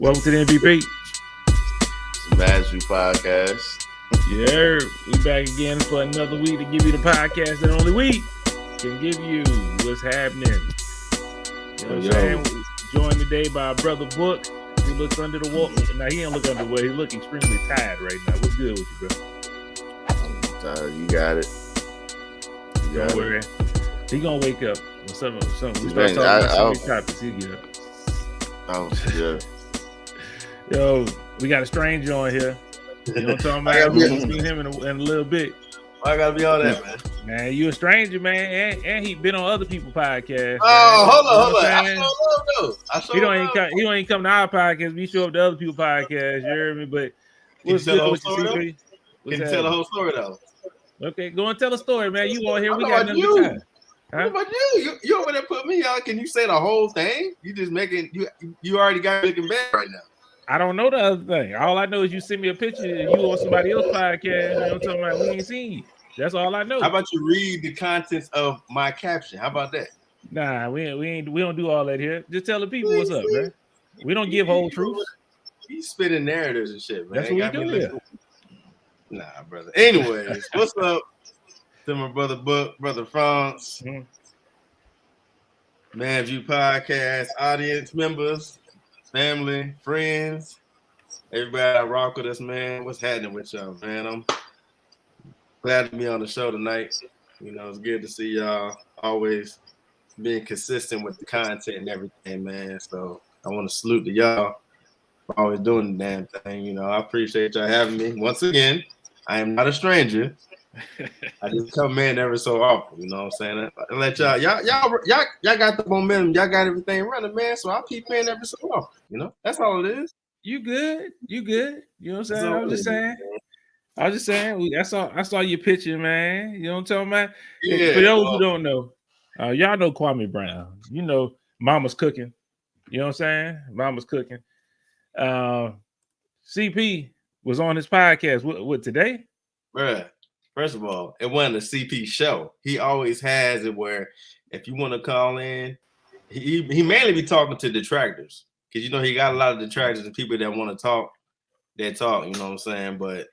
Welcome to the MVP. Magic Podcast. Yeah, we back again for another week to give you the podcast that only we can give you what's happening. You know what I'm saying? Joined today by our brother Book, who looks under the wall. Now, he don't look under the wall. He look extremely tired right now. What's good with you, bro? You got it. Don't worry. He gonna wake up. When something. We start talking about so many topics, he get up. Oh, yeah. Yo, we got a stranger on here. You know what I'm talking about? We'll see him in a little bit. I gotta be on that, man. Man, you a stranger, man, and he been on other people's podcasts. Oh, hold on. He don't even come to our podcast. We show up to other people's podcasts. You hear me? But what's good with you, CP? Can you tell the whole story though? Okay, go and tell a story, man. You on here? We got nothing time. Huh? What about you? You over there put me on? Can you say the whole thing? You just making you already got making bad right now. I don't know the other thing. All I know is you send me a picture and you on somebody else's podcast. You know what I'm talking about? We ain't seen you. That's all I know. How about you read the contents of my caption? How about that? Nah, we don't do all that here. Just tell the people what's up, man. We don't give whole truths. You spitting narratives and shit, man. That's what we do here. Nah, brother. Anyways, what's up to my brother Book, brother France, MVPODCAST Podcast, audience members, family, friends, everybody that rock with us, man. What's happening with y'all, man? I'm glad to be on the show tonight. You know, it's good to see y'all always being consistent with the content and everything, man. So I want to salute to y'all for always doing the damn thing. You know, I appreciate y'all having me. Once again, I am not a stranger. I just come in every so often, you know what I'm saying? I let y'all got the momentum, y'all got everything running, man. So I'll keep in every so often, you know. That's all it is. You good? You know what I'm saying? I was just saying. I saw your picture, man. You know what I'm talking about? Yeah, for those who don't know, y'all know Kwame Brown. You know, Mama's cooking. You know what I'm saying? Mama's cooking. CP was on his podcast. What today? Bruh. First of all, it wasn't a CP show. He always has it where if you want to call in, he mainly be talking to detractors because you know he got a lot of detractors and people that want to talk. They talk, you know what I'm saying. But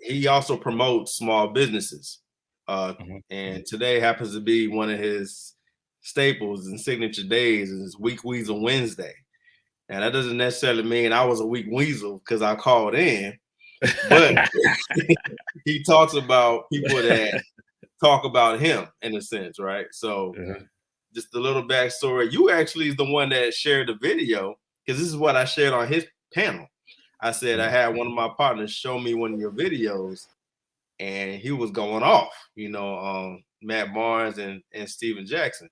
he also promotes small businesses, and today happens to be one of his staples and signature days is Week Weasel Wednesday. Now that doesn't necessarily mean I was a weak weasel because I called in. But he talks about people that talk about him in a sense, right? So just a little backstory. You actually is the one that shared the video because this is what I shared on his panel. I said I had one of my partners show me one of your videos and he was going off, you know, Matt Barnes and Steven Jackson.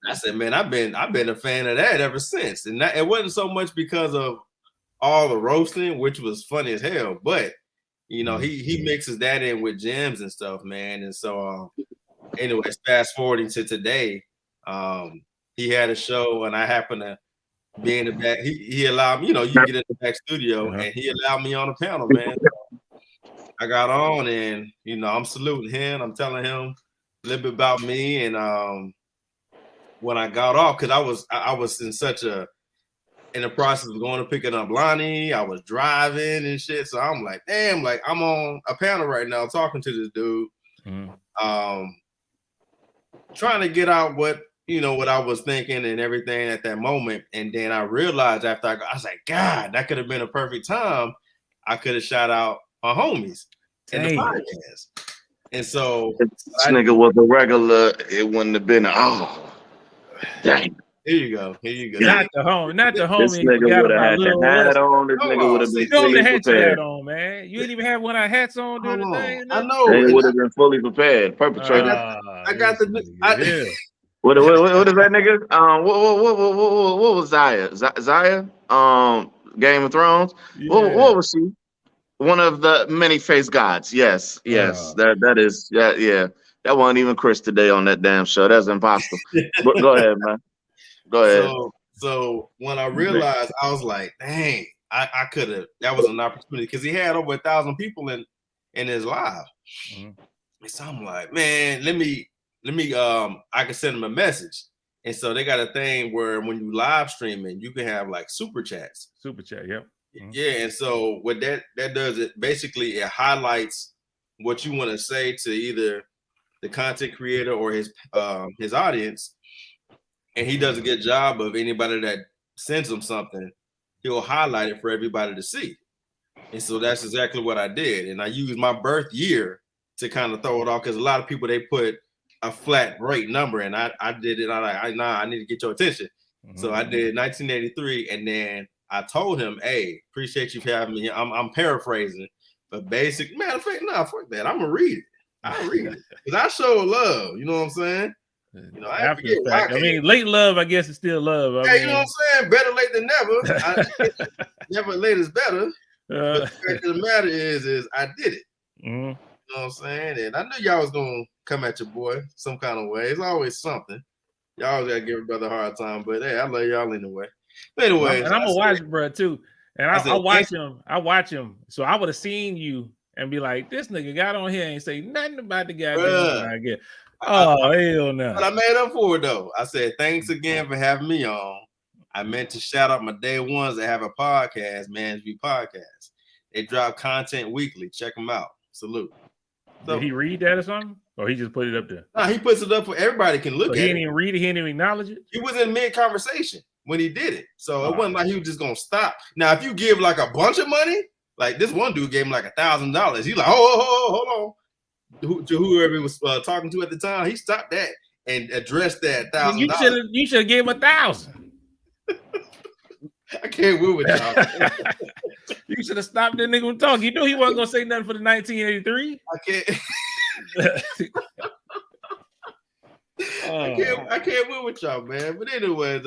I said, man, I've been a fan of that ever since. And it wasn't so much because of all the roasting, which was funny as hell, but you know, he mixes that in with gems and stuff, man. And so anyways, fast forwarding to today, he had a show and I happened to be in the back. He allowed me, you know, you get in the back studio and he allowed me on the panel, man. I got on and you know, I'm saluting him, I'm telling him a little bit about me. And when I got off, because I was in the process of going to picking up Lonnie, I was driving and shit. So I'm like, damn, like I'm on a panel right now talking to this dude, trying to get out what I was thinking and everything at that moment. And then I realized after I was like, God, that could have been a perfect time. I could have shout out my homies in the podcast. And so if this nigga was a regular, it wouldn't have been dang. Here you go. Not the homie. This nigga would have had the hat on. This nigga would have been fully prepared. On, man. You didn't even have one of our hats on during the day. I know. They would have been fully prepared. Perpetrator. I got the. What is that nigga? What was Zaya? Zaya? Game of Thrones. Yeah. What was she? One of the many-faced gods. Yes. That is. Yeah. That wasn't even Chris today on that damn show. That's impossible. But go ahead, man. Go ahead. So when I realized, I was like, dang, I could have. That was an opportunity because he had over 1,000 people in his live. And so I'm like, man, let me. I can send him a message. And so they got a thing where when you live streaming, you can have like super chats. Super chat, yep. Yeah, and so what that does, it basically it highlights what you want to say to either the content creator or his audience, and he does a good job of anybody that sends him something, he'll highlight it for everybody to see. And so that's exactly what I did, and I used my birth year to kind of throw it off because a lot of people they put a flat rate number, and I did it. I need to get your attention, so I did 1983, and then I told him, "Hey, appreciate you for having me." I'm paraphrasing, but basic matter of fact, nah, fuck that. I'm gonna read it. I read it because I show love. You know what I'm saying? You know, after the fact. I mean, late love, I guess, is still love. You know what I'm saying? Better late than never. Never late is better. But the fact of the matter is I did it. You know what I'm saying? And I knew y'all was gonna come at your boy some kind of way. It's always something. Y'all always gotta give your brother a hard time, but hey, I love y'all anyway. But anyway, and I'm gonna watch bro too. And I watch him. I watch him. So I would have seen you and be like, this nigga got on here and ain't say nothing about the guy. I get. Oh, hell no. But I made up for it though. I said, thanks again for having me on. I meant to shout out my day ones that have a podcast, Man's View Podcast. They drop content weekly. Check them out. Salute. So, did he read that or something? Or he just put it up there? Nah, he puts it up for everybody can look at it. He didn't even read it. He didn't even acknowledge it. He was in mid-conversation when he did it. So it wasn't like he was just going to stop. Now, if you give like a bunch of money, like this one dude gave him like $1,000. He's like, hold on. To whoever he was talking to at the time, he stopped that and addressed that $1,000. You should have gave him 1,000. I can't win with y'all. You should have stopped that nigga from talking. You knew he wasn't gonna say nothing for the 1983. I can't win with y'all, man. But anyway,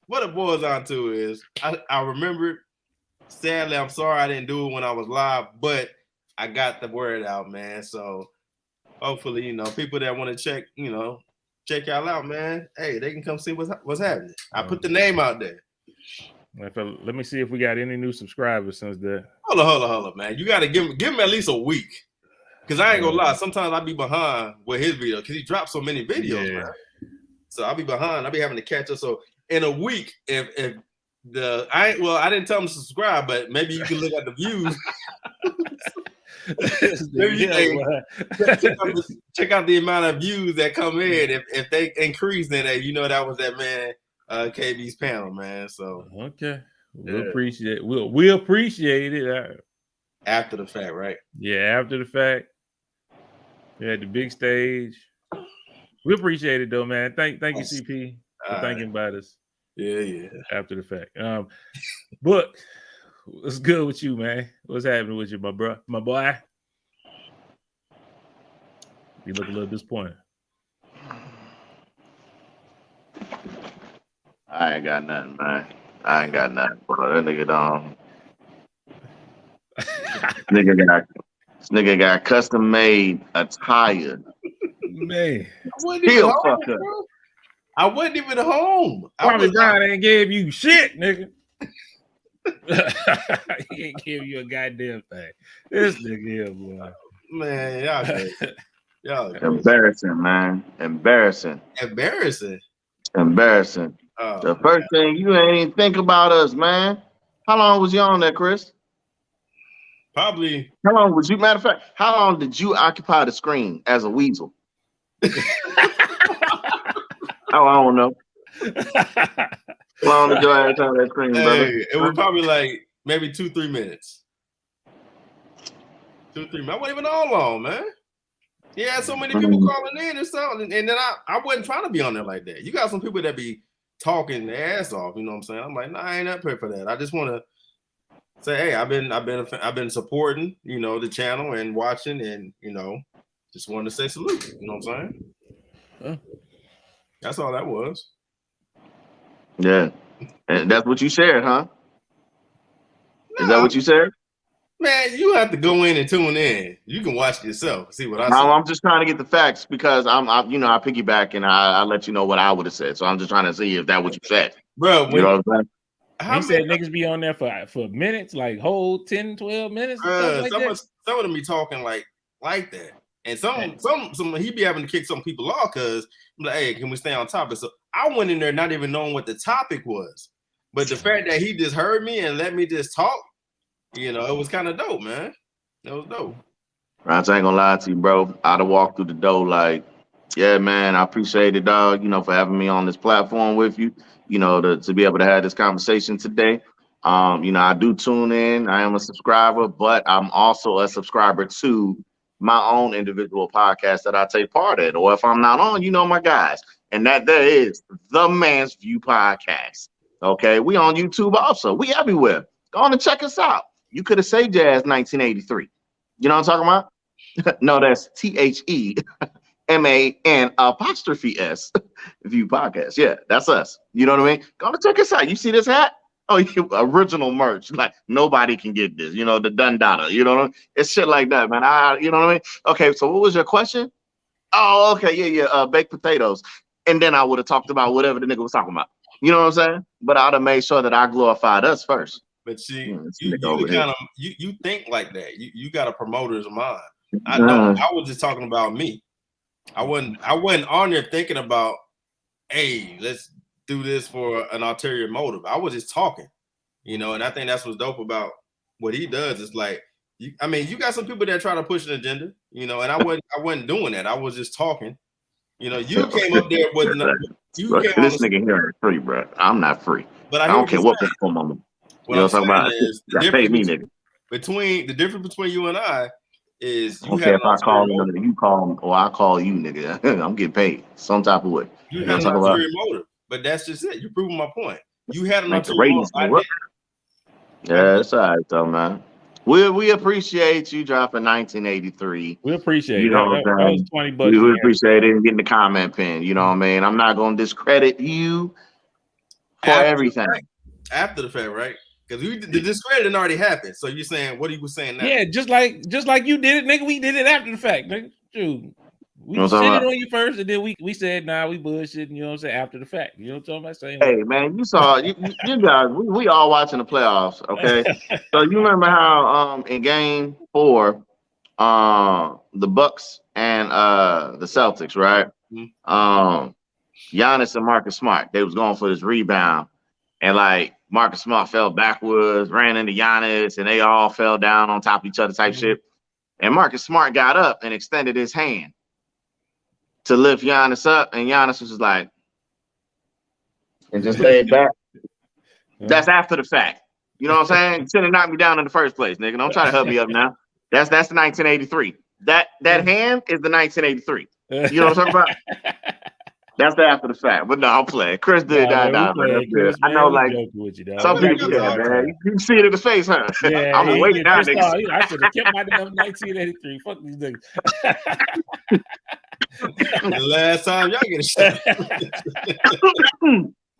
what it boils down to is I remembered. Sadly, I'm sorry I didn't do it when I was live, but I got the word out, man. So hopefully, people that want to check y'all out, man. Hey, they can come see what's happening. I put the name out there. Let me see if we got any new subscribers since that. Hold on, man. You got to give him at least a week. Because I ain't going to lie. Sometimes I be behind with his video because he drops so many videos, man. So I'll be behind. I'll be having to catch up. So in a week, I didn't tell him to subscribe, but maybe you can look at the views. Maybe you can check out the amount of views that come in. If they increase, then that was that man. KB's panel, man. So okay, we'll appreciate it. We'll appreciate it after the fact, right? Yeah, after the fact. Yeah, the big stage. We appreciate it though, man. Thank you, CP, for thinking about us. Yeah. After the fact. Book, what's good with you, man? What's happening with you, my boy? You look a little disappointed. I ain't got nothing, man. I ain't got nothing, bro. That nigga don't. This nigga got custom made attire. Man, I wasn't even home. Probably God ain't gave you shit, nigga. He ain't give you a goddamn thing. This nigga here, boy. Man, y'all. Embarrassing, man. Embarrassing. Oh, the first thing you ain't even think about us, man. How long was you on there, Chris? Probably. How long was you? Matter of fact, how long did you occupy the screen as a weasel? I don't know. How long did your ass on that screen, brother? It was probably like maybe 2-3 minutes. 2-3 minutes. I wasn't even on long, man. He had so many people calling in and stuff, and then I wasn't trying to be on there like that. You got some people that be talking their ass off, you know what I'm saying? I'm like, nah, I ain't up here for that. I just want to say, hey, I've been supporting, the channel and watching, and just wanted to say salute. You know what I'm saying? Huh. That's all that was. Yeah, and that's what you shared, huh? Is that what you said? Man, you have to go in and tune in. You can watch it yourself, see what I said. I'm just trying to get the facts because I piggyback and I let you know what I would have said. So I'm just trying to see if that what you said, bro. You know what I'm saying? He said niggas be on there for minutes, like whole 10, 12 minutes. Some of them be talking like that. And some he be having to kick some people off because I'm like, hey, can we stay on topic? So I went in there not even knowing what the topic was. But the fact that he just heard me and let me just talk, it was kind of dope, man. It was dope. Rance, I ain't gonna lie to you, bro. I'd have walked through the door like, yeah, man, I appreciate it, dog, for having me on this platform with you, to be able to have this conversation today. I do tune in. I am a subscriber, but I'm also a subscriber to my own individual podcast that I take part in. Or if I'm not on, my guys. And that there is the Man's View Podcast. Okay, we on YouTube also. We everywhere. Go on and check us out. You could have said Jazz 1983. You know what I'm talking about? No, that's TheMAN''S View Podcast. Yeah, that's us. You know what I mean? Go on and check us out. You see this hat? Oh, original merch. Like nobody can get this. The Dundada. You know what I mean? It's shit like that, man. You know what I mean? Okay, so what was your question? Oh, okay, yeah. Baked potatoes. And then I would have talked about whatever the nigga was talking about. You know what I'm saying? But I'd have made sure that I glorified us first. But see, you think like that. You got a promoter's mind. I was just talking about me. I wasn't on there thinking about, hey, let's do this for an ulterior motive. I was just talking, and I think that's what's dope about what he does. It's like, you got some people that try to push an agenda, and I wasn't doing that. I was just talking. You came up there with this nigga here is free, bro. I'm not free. But I don't care what for moment. What I'm saying is the difference between you and I is you have if I call him, you call him, or I call you, nigga. I'm getting paid some type of way. You have an ulterior motive, but that's just it. You're proving my point. You had an ulterior motive. Yeah, it's all right though, man. We appreciate you dropping 1983. We appreciate it. That was $20. We appreciate it and getting the comment pin. You know what I mean? I'm not gonna discredit you for everything. After the fact, right? Because the discredit already happened. So you're saying what he was saying now? Yeah, just like you did it, nigga. We did it after the fact, nigga. Dude, we shitted on you first, and then we said, nah, we bullshit. You know what I'm saying? After the fact, you know what I'm talking about? Hey, man, you saw you guys. We all watching the playoffs, okay? So you remember how in Game 4, the Bucks and the Celtics, right? Mm-hmm. Giannis and Marcus Smart, they was going for this rebound, and like Marcus Smart fell backwards, ran into Giannis, and they all fell down on top of each other type shit. And Marcus Smart got up and extended his hand to lift Giannis up, and Giannis was just like, and just laid back. That's after the fact. You know what I'm saying? You should have knocked me down in the first place, nigga. Don't try to hug me up now. That's the 1983. That hand is the 1983. You know what I'm talking about? That's the after the fact. But no, I'm playing. Chris did that. I know, like, some people, man. You can see it in the face, huh? Yeah, I'm waiting now, niggas. I should have kept my 1983. Fuck these niggas. The last time y'all get a shot.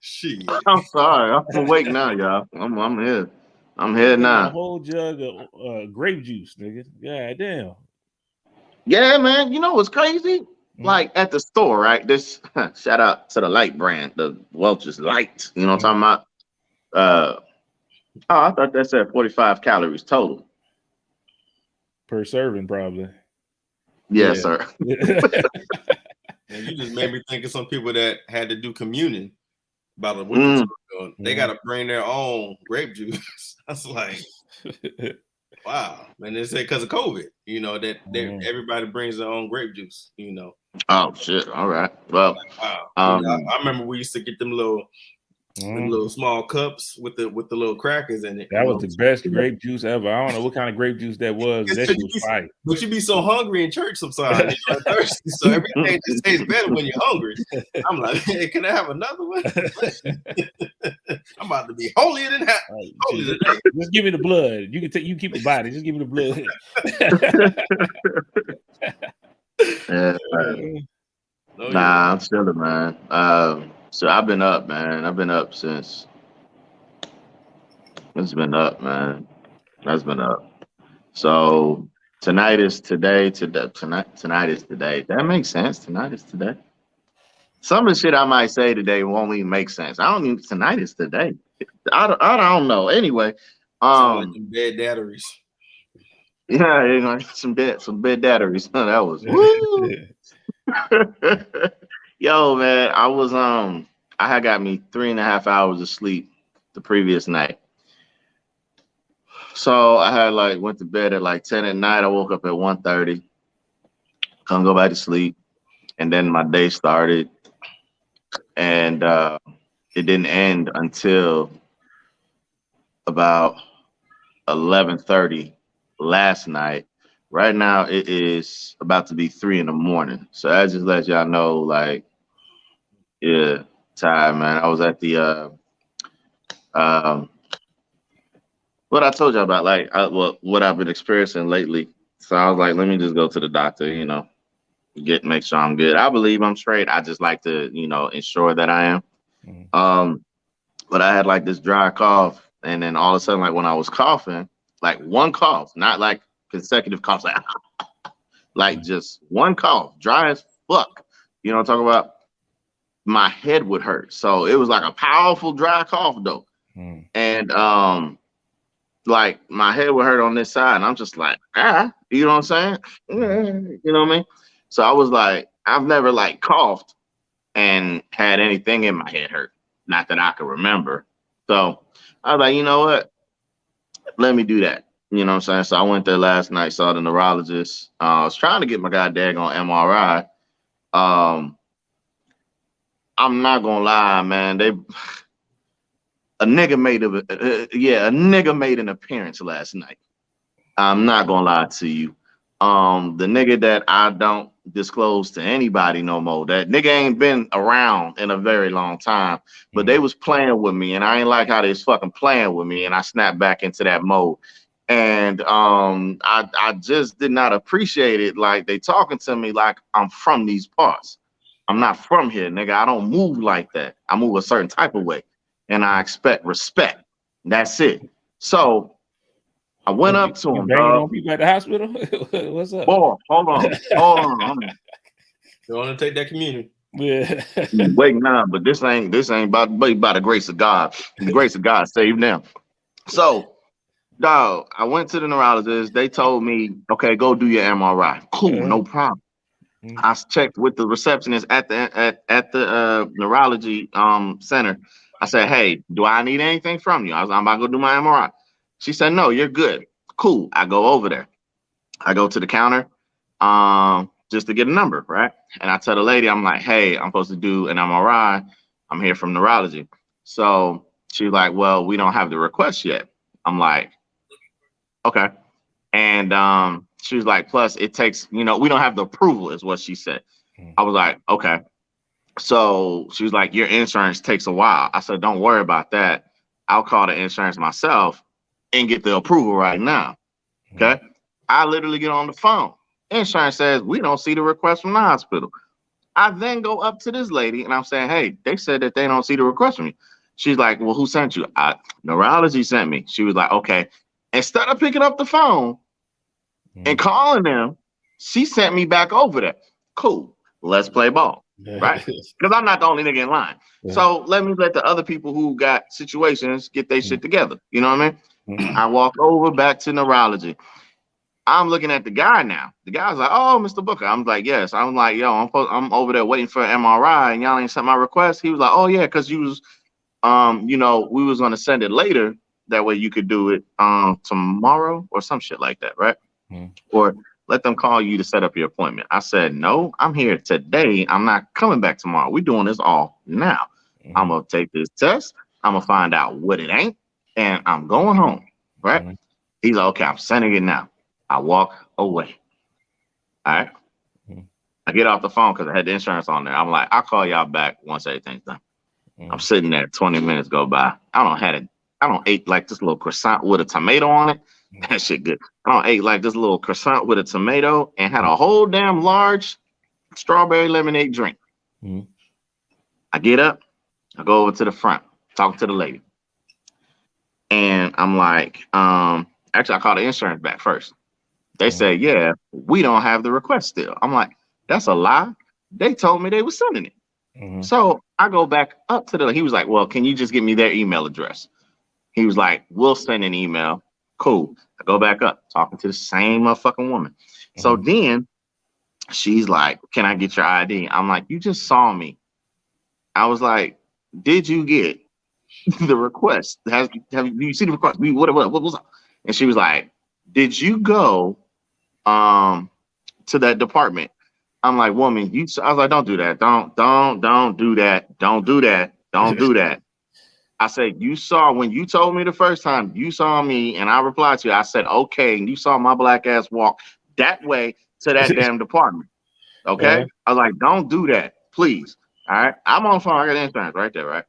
Shit. I'm sorry. I'm awake now, y'all. I'm here. I'm here now. A whole jug of grape juice, nigga. God damn. Yeah, man. You know what's crazy? Like at the store, right? This shout out to the Light brand, the Welch's Light. You know what I'm talking about? I thought that said 45 calories total per serving, probably. Yes, sir. And you just made me think of some people that had to do communion about a week. They got to bring their own grape juice. I was like, wow. And they say because of COVID, that everybody brings their own grape juice, Oh shit! All right. Well, wow. I remember we used to get them little small cups with the little crackers in it. That was the best grape juice ever. I don't know what kind of grape juice that was. That shit was fire. But you be so hungry in church sometimes. You're thirsty, so everything just tastes better when you're hungry. I'm like, hey, can I have another one? I'm about to be holier than that. Holy today. Just give me the blood. You keep the body. Just give me the blood. Yeah, nah, I'm chilling, man. So I've been up, man. I've been up since. It's been up, man. That's been up. So tonight is today. Tonight is today. That makes sense. Tonight is today. Some of the shit I might say today won't even make sense. I don't even. Tonight is today. I don't know. Anyway, like bad batteries. Yeah, you know, some bed batteries. That was woo. Yo, man, I had got me 3.5 hours of sleep the previous night. So I had like went to bed at like 10 at night. I woke up at 1:30, couldn't go back to sleep. And then my day started, and it didn't end until about 11:30 last night. Right now it is about to be 3 in the morning. So I just let y'all know, like, yeah, tired, man. I was at the um what I told you about, like, what I've been experiencing lately. So I was like, let me just go to the doctor, make sure I'm good. I believe I'm straight. I just like to, ensure that I am. But I had like this dry cough, and then all of a sudden, like when I was coughing, like one cough, not like consecutive coughs, like just one cough, dry as fuck. You know what I'm talking about? My head would hurt. So it was like a powerful dry cough though. And like my head would hurt on this side, and I'm just like, you know what I'm saying? You know what I mean? So I was like, I've never like coughed and had anything in my head hurt. Not that I can remember. So I was like, you know what? Let me do that. You know what I'm saying? So I went there last night, saw the neurologist. I was trying to get my goddamn MRI. I'm not gonna lie, man. A nigga made an appearance last night. I'm not gonna lie to you. The nigga that I don't disclose to anybody no more. That nigga ain't been around in a very long time, but they was playing with me, and I ain't like how they was fucking playing with me, and I snapped back into that mode. And I just did not appreciate it. Like they talking to me like I'm from these parts. I'm not from here, nigga. I don't move like that. I move a certain type of way, and I expect respect. That's it. So I went up to him. Banging on people at the hospital. What's up? Boy, hold on. You want to take that communion? Yeah. Wait, nah, but this ain't about the grace of God. The grace of God saved them. So, dog, I went to the neurologist. They told me, okay, go do your MRI. Cool, no problem. I checked with the receptionist at the neurology center. I said, hey, do I need anything from you? I'm about to go do my MRI. She said, no, you're good. Cool. I go over there. I go to the counter just to get a number, right? And I tell the lady, I'm like, hey, I'm supposed to do an MRI. I'm here from neurology. So she's like, well, we don't have the request yet. I'm like, okay. And she was like, plus it takes, we don't have the approval is what she said. I was like, okay. So she was like, your insurance takes a while. I said, don't worry about that. I'll call the insurance myself and get the approval right now. Okay. I literally get on the phone. Insurance says we don't see the request from the hospital. I then go up to this lady and I'm saying, hey, they said that they don't see the request from me. She's like, well, who sent you? Neurology sent me. She was like, okay. Instead of picking up the phone and calling them, she sent me back over there. Cool. Let's play ball. Right? Because I'm not the only nigga in line. So let the other people who got situations get their shit together. You know what I mean? I walk over back to neurology. I'm looking at the guy now. The guy's like, oh, Mr. Booker. I'm like, yes. I'm like, yo, I'm over there waiting for an MRI and y'all ain't sent my request. He was like, oh, yeah, because you was, we was going to send it later. That way you could do it tomorrow or some shit like that, right? Or let them call you to set up your appointment. I said, no, I'm here today. I'm not coming back tomorrow. We're doing this all now. I'm going to take this test. I'm going to find out what it ain't. And I'm going home, right? He's like, okay, I'm sending it now. I walk away. All right. I get off the phone because I had the insurance on there. I'm like, I'll call y'all back once everything's done. I'm sitting there, 20 minutes go by. I don't eat like this little croissant with a tomato on it. That shit good. I don't ate like this little croissant with a tomato and had a whole damn large strawberry lemonade drink. I get up, I go over to the front, talk to the lady. And I'm like, actually I called the insurance back first. They say, yeah, we don't have the request still. I'm like, that's a lie. They told me they were sending it. So I go back up to he was like, well, can you just give me their email address? He was like, we'll send an email. Cool. I go back up, talking to the same motherfucking woman. So then she's like, "Can I get your ID?" I'm like, "You just saw me." I was like, "Did you get the request? Have you seen the request? What was up?" And she was like, "Did you go to that department?" I'm like, "Woman, you." I was like, "Don't do that. Don't do that. Don't do that. Don't do that." I said, "You saw when you told me the first time, you saw me," and I replied to you. I said, "Okay," and you saw my black ass walk that way to that damn department. Okay? I was like, "Don't do that, please." All right. I'm on the phone. I got insurance right there, right?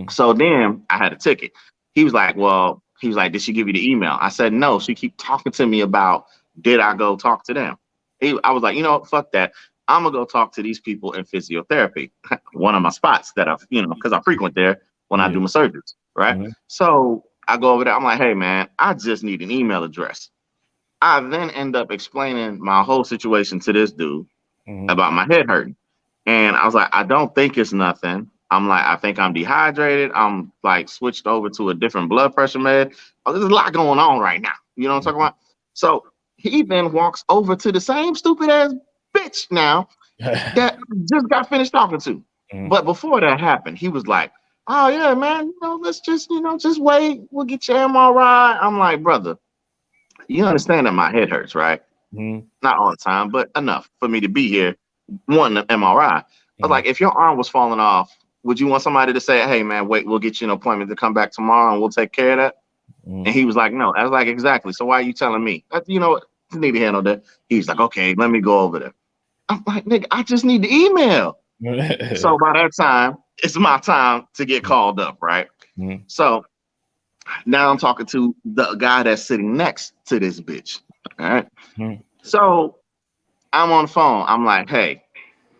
So then I had a ticket. He was like, "Did she give you the email?" I said, "No." She keep talking to me about, did I go talk to them? I was like, "You know what? Fuck that. I'm gonna go talk to these people in physiotherapy." One of my spots that I've, because I frequent there when I do my surgeries, right? So I go over there. I'm like, "Hey man, I just need an email address." I then end up explaining my whole situation to this dude about my head hurting. And I was like, "I don't think it's nothing." I'm like, "I think I'm dehydrated. I'm like switched over to a different blood pressure med. Oh, there's a lot going on right now." You know what I'm talking about? So he then walks over to the same stupid ass bitch now that I just got finished talking to. But before that happened, he was like, "Oh yeah, man, let's just, just wait. We'll get your MRI." I'm like, "Brother, you understand that my head hurts, right? Not all the time, but enough for me to be here wanting an MRI." I was like, "If your arm was falling off, would you want somebody to say, 'Hey man, wait, we'll get you an appointment to come back tomorrow and we'll take care of that'?" And he was like, "No." I was like, "Exactly. So why are you telling me?" You know what? You need to handle that. He's like, "Okay, let me go over there." I'm like, "Nigga, I just need the email." So by that time, it's my time to get called up, right? So now I'm talking to the guy that's sitting next to this bitch. All right. So I'm on the phone. I'm like, "Hey,"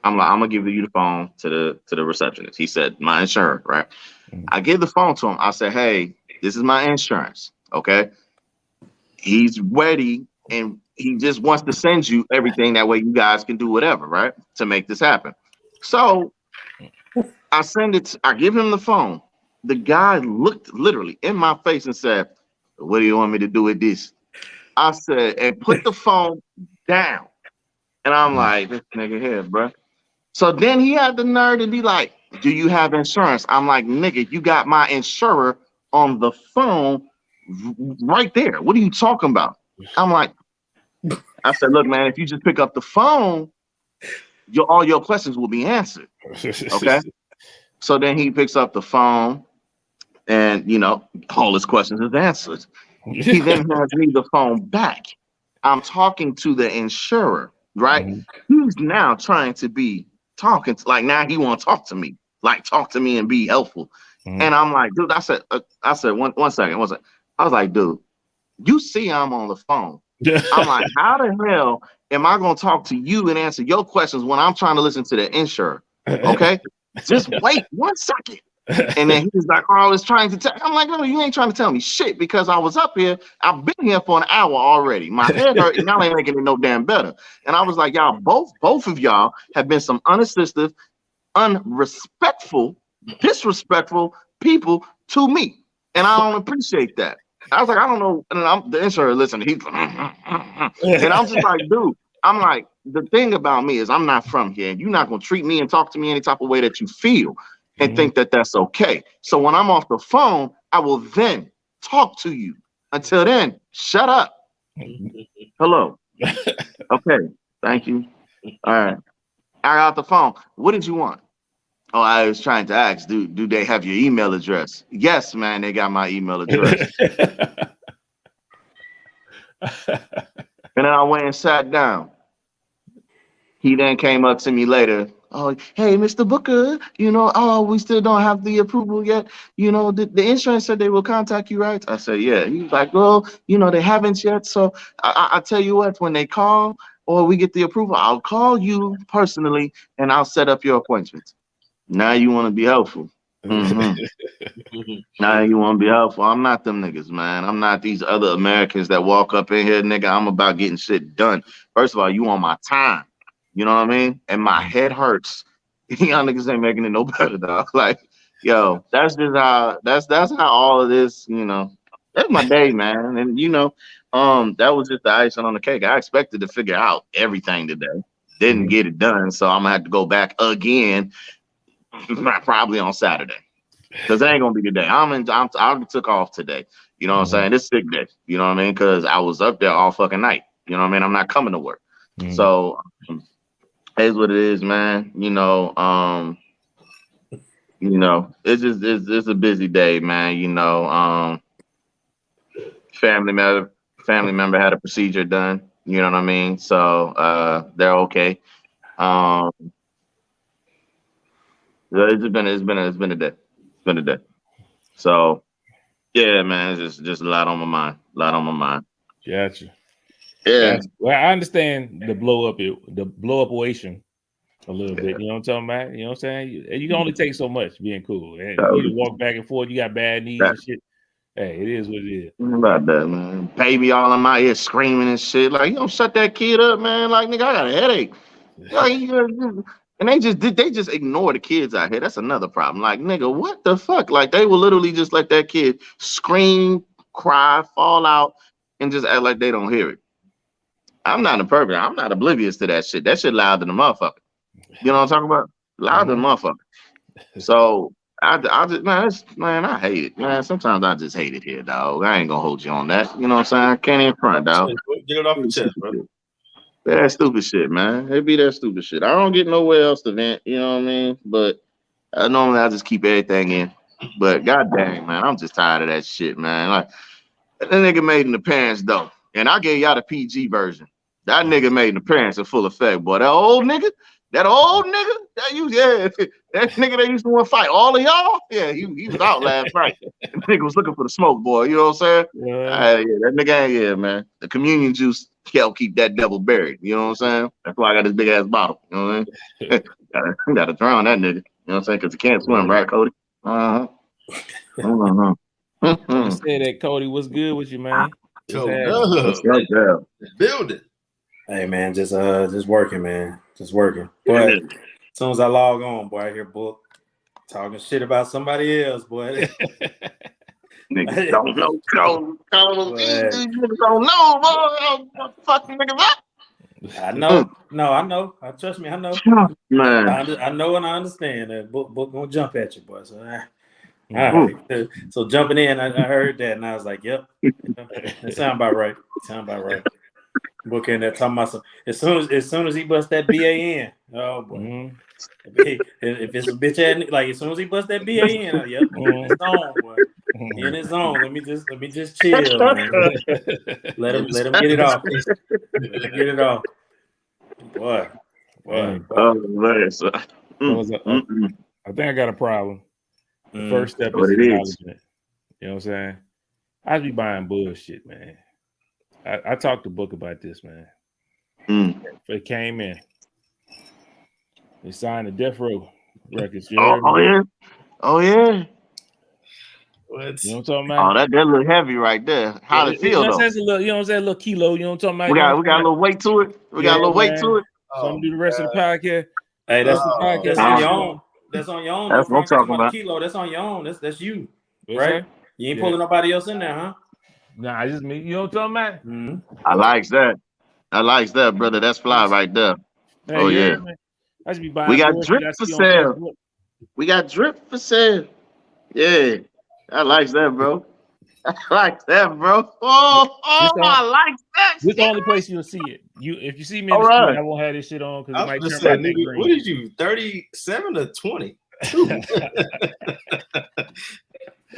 I'm gonna give you the phone to the receptionist. He said, "My insurance," right? I give the phone to him. I said, "Hey, this is my insurance." Okay. He's ready and he just wants to send you everything. That way you guys can do whatever, right? To make this happen. So I give him the phone. The guy looked literally in my face and said, "What do you want me to do with this?" I said, and put the phone down. And I'm like, "This nigga here, bro." So then he had the nerve to be like, "Do you have insurance?" I'm like, "Nigga, you got my insurer on the phone right there. What are you talking about?" I'm like, I said, "Look, man, if you just pick up the phone, all your questions will be answered." Okay. So then he picks up the phone and, all his questions is answered. He then hands me the phone back. I'm talking to the insurer, right? He's now trying to be talking to, like, now he want to talk to me, like talk to me and be helpful. And I'm like, "Dude," I said, one second. I was like, "Dude, you see I'm on the phone." I'm like, "How the hell am I going to talk to you and answer your questions when I'm trying to listen to the insurer?" Okay. Just wait 1 second. And then he was like, "Oh, I was trying to tell." I'm like, "No, you ain't trying to tell me shit because I was up here. I've been here for an hour already. My head hurt and y'all ain't making it no damn better." And I was like, "Y'all both of y'all have been some unassistive, unrespectful, disrespectful people to me. And I don't appreciate that." I was like, "I don't know." And I'm the insurer, listen, he's and I'm just like, "Dude," I'm like, "The thing about me is I'm not from here. And you're not going to treat me and talk to me any type of way that you feel and think that that's okay. So when I'm off the phone, I will then talk to you. Until then, shut up. Hello." "Okay, thank you. All right." I got the phone. "What did you want?" "Oh, I was trying to ask, do they have your email address?" "Yes, man, they got my email address." And then I went and sat down. He then came up to me later. "Oh, hey, Mr. Booker, we still don't have the approval yet. The insurance said they will contact you, right?" I said, "Yeah." He was like, "Well, they haven't yet. So I tell you what, when they call or we get the approval, I'll call you personally and I'll set up your appointment." Now you want to be helpful. Now you want to be helpful. I'm not them niggas, man. I'm not these other Americans that walk up in here, nigga. I'm about getting shit done. First of all, you on my time. You know what I mean? And my head hurts. Y'all niggas ain't making it no better, dog. Like, yo, that's just how that's how all of this, That's my day, man. And that was just the icing on the cake. I expected to figure out everything today. Didn't get it done, so I'm gonna have to go back again, probably on Saturday. Because it ain't gonna be today. I took off today. You know what I'm saying? It's sick day. You know what I mean? Because I was up there all fucking night. You know what I mean? I'm not coming to work. So it's what it is, man. It's a busy day, man. Family member had a procedure done. You know what I mean? So they're okay. It's been a day. It's been a day. So yeah, man, it's just a lot on my mind. Gotcha. Yeah. Gotcha. Well, I understand the blow up oation a little bit. You know what I'm talking about? You know what I'm saying? You can only take so much being cool. And you walk back and forth. You got bad knees and shit. Hey, it is what it is. About that, man. Baby all in my ear screaming and shit. Like, you don't shut that kid up, man. Like, nigga, I got a headache. And they just ignore the kids out here. That's another problem. Like, nigga, what the fuck? Like, they will literally just let that kid scream, cry, fall out, and just act like they don't hear it. I'm not a pervert. I'm not oblivious to that shit. That shit louder than a motherfucker. You know what I'm talking about? Louder than a motherfucker. So I just, man, I hate it. Man, sometimes I just hate it here, dog. I ain't gonna hold you on that. You know what I'm saying? I can't even front, dog. Get it off your chest, bro. That stupid shit, man. It be that stupid shit. I don't get nowhere else to vent, you know what I mean? But normally I just keep everything in. But god dang, man, I'm just tired of that shit, man. Like, that nigga made an appearance though. And I gave y'all the PG version. That nigga made an appearance in full effect, boy. That old nigga, that nigga that used to want to fight all of y'all. Yeah, he was out last night. That nigga was looking for the smoke, boy. You know what I'm saying? Yeah, that nigga, man. The communion juice help keep that devil buried. You know what I'm saying? That's why I got this big ass bottle. You know what I mean? gotta drown that nigga. You know what I'm saying? Because he can't swim, right, Cody? I said that, Cody. What's good with you, man? Building. Hey man, just working, man. Just working. But as soon as I log on, boy, I hear Book talking shit about somebody else, boy. Niggas don't know. Niggas don't know, boy. What the fuck niggas up? I know. No, I know. Trust me, I know. Man. I know and I understand that Book gonna jump at you, boy. So all right. So jumping in, I heard that and I was like, yep. That sound about right. Book in there talking about some as soon as he busts that BA in. Oh boy. If it's a bitch ass, like as soon as he busts that BA in, yep, in his zone, boy. In his zone. Let me just chill, man. Let him get it off. Let him get it off. Boy. Oh man. I think I got a problem. The first step is acknowledgement. You know what I'm saying? I be buying bullshit, man. I talked to Book about this, man. It came in. They signed the Death Row records. Oh yeah. What? You know what I'm talking about? Oh, that look heavy right there. How it feel though? That's a little, you know what I'm saying? A little kilo. You know what I'm talking about? We got a little weight to it. We got a little weight to it. So I'm gonna do the rest of the podcast. Hey, that's on your own. That's on your own. That's what I'm talking about. Kilo. That's on your own. That's you, What's right? that? You ain't pulling nobody else in there, huh? Nah, just me. You know what I'm talking about? I likes that, brother. That's fly right there. Hey, oh yeah. Man. I should be buying. We got drip for sale. Yeah, I like that, bro. Oh, I like that. This is the only place you'll see it. If you see me in the street, I won't have this shit on because it might turn my neck green. What is you, 37 or 20?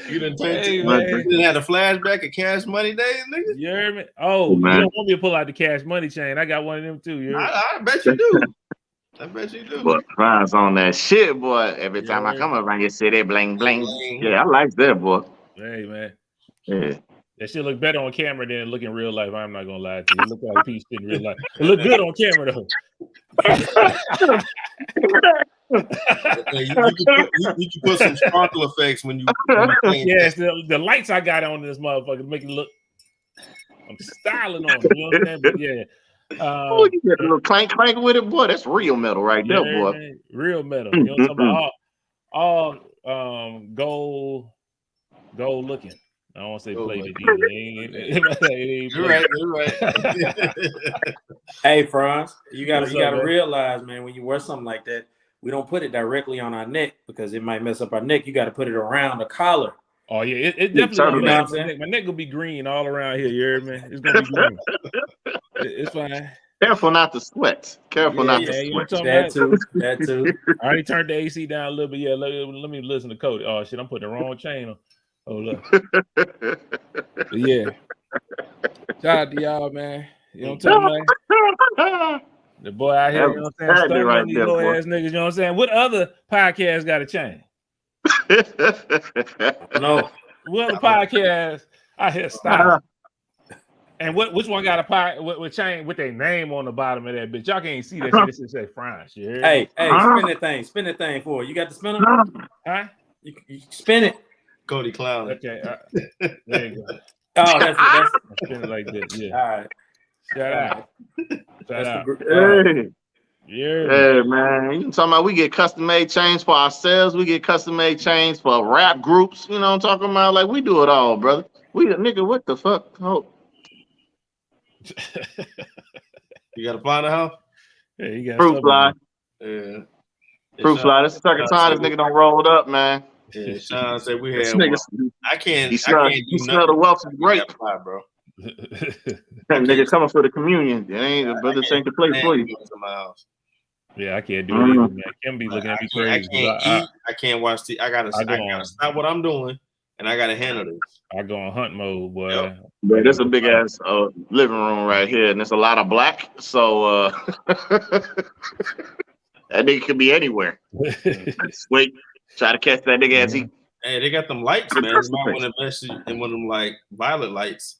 You didn't had a flashback of Cash Money days, nigga? You heard me? Oh, you don't want me to pull out the Cash Money chain. I got one of them too. I bet you do. I bet you do. But Brian's on that shit, boy. Every time I come around your city, bling, bling. Yeah, I like that, boy. Hey, man. Yeah. That shit look better on camera than it look in real life. I'm not gonna lie to you. It look like a piece in real life. It look good on camera though. You can put some sparkle effects when you yes, the lights I got on this motherfucker make it look. I'm styling on it, you know what I'm saying? But yeah. You get a little clank with it, boy. That's real metal right there, boy. Man, real metal. You know what I'm talking about? All gold looking. I don't want to say played it either. You're right. Hey, Franz, you gotta man? realize, man, when you wear something like that, we don't put it directly on our neck because it might mess up our neck. You got to put it around the collar. Oh yeah, it definitely. You know what I'm saying? My neck gonna be green all around here. You heard me? It's gonna be green. It's fine. Careful not to sweat. Careful not to you know sweat. That too. I already turned the AC down a little bit. Yeah, let me listen to Cody. Oh shit, I'm putting the wrong chain on. Hold up. But yeah. Shout out to y'all, man. You know what I'm talking about? The boy out here, you know what I'm saying? Stumbling right these there, low boy. ass niggas, you know what I'm saying? What other podcast got a chain? No. What other podcast I hear stop? And which one got a pie with chain with their name on the bottom of that bitch? Y'all can't see that shit. This is say France. Hey, spin that thing for it. You got the spinner? Huh? You spin it. Cody Clown. Okay. There you go. Oh, that's Spin it like this. Yeah. all right. Shout out. Shout out. Hey, man. You talking about we get custom made chains for ourselves. We get custom made chains for rap groups. You know what I'm talking about? Like, we do it all, brother. Nigga, what the fuck? Oh. You got a fly in the house? Yeah, you got Fruit fly. Yeah. Fruit fly. That's the second time this nigga done rolled up, man. Yeah, Sean said we This had nigga, I can't he smell the wealth of grape. Fly, bro. That nigga coming for the communion. It ain't brother ain't the place for you. My house. Yeah, I can't do it either, man. Kim be looking at me crazy. I can't eat. I can't watch TV. I gotta stop what I'm doing, and I gotta handle this. I go on hunt mode, boy. Yep. But this is a big ass living room right here, and there's a lot of black. So that nigga could be anywhere. Wait, try to catch that nigga as he. Hey, they got them lights, man. You might want to invest in one of them like violet lights.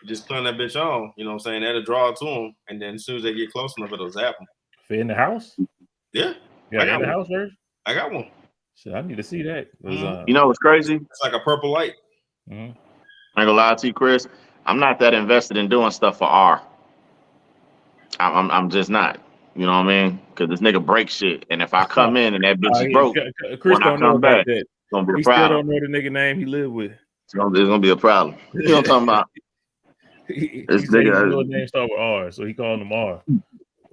Just turn that bitch on. You know what I'm saying? That'll draw to them, and then as soon as they get close enough, it'll zap them. Fit in the house? Yeah. Yeah, in the house first? I got one. Shit, I need to see that. You know what's crazy? It's like a purple light. I ain't gonna lie to you, Chris. I'm not that invested in doing stuff for R. I'm just not. You know what I mean? Because this nigga breaks shit, and if I come in and that bitch is broke, Chris don't know about that. It's gonna be a he problem. Still don't know the nigga name he live with. It's gonna be a problem. You know what I'm talking about? His little name start with R, so he called him R.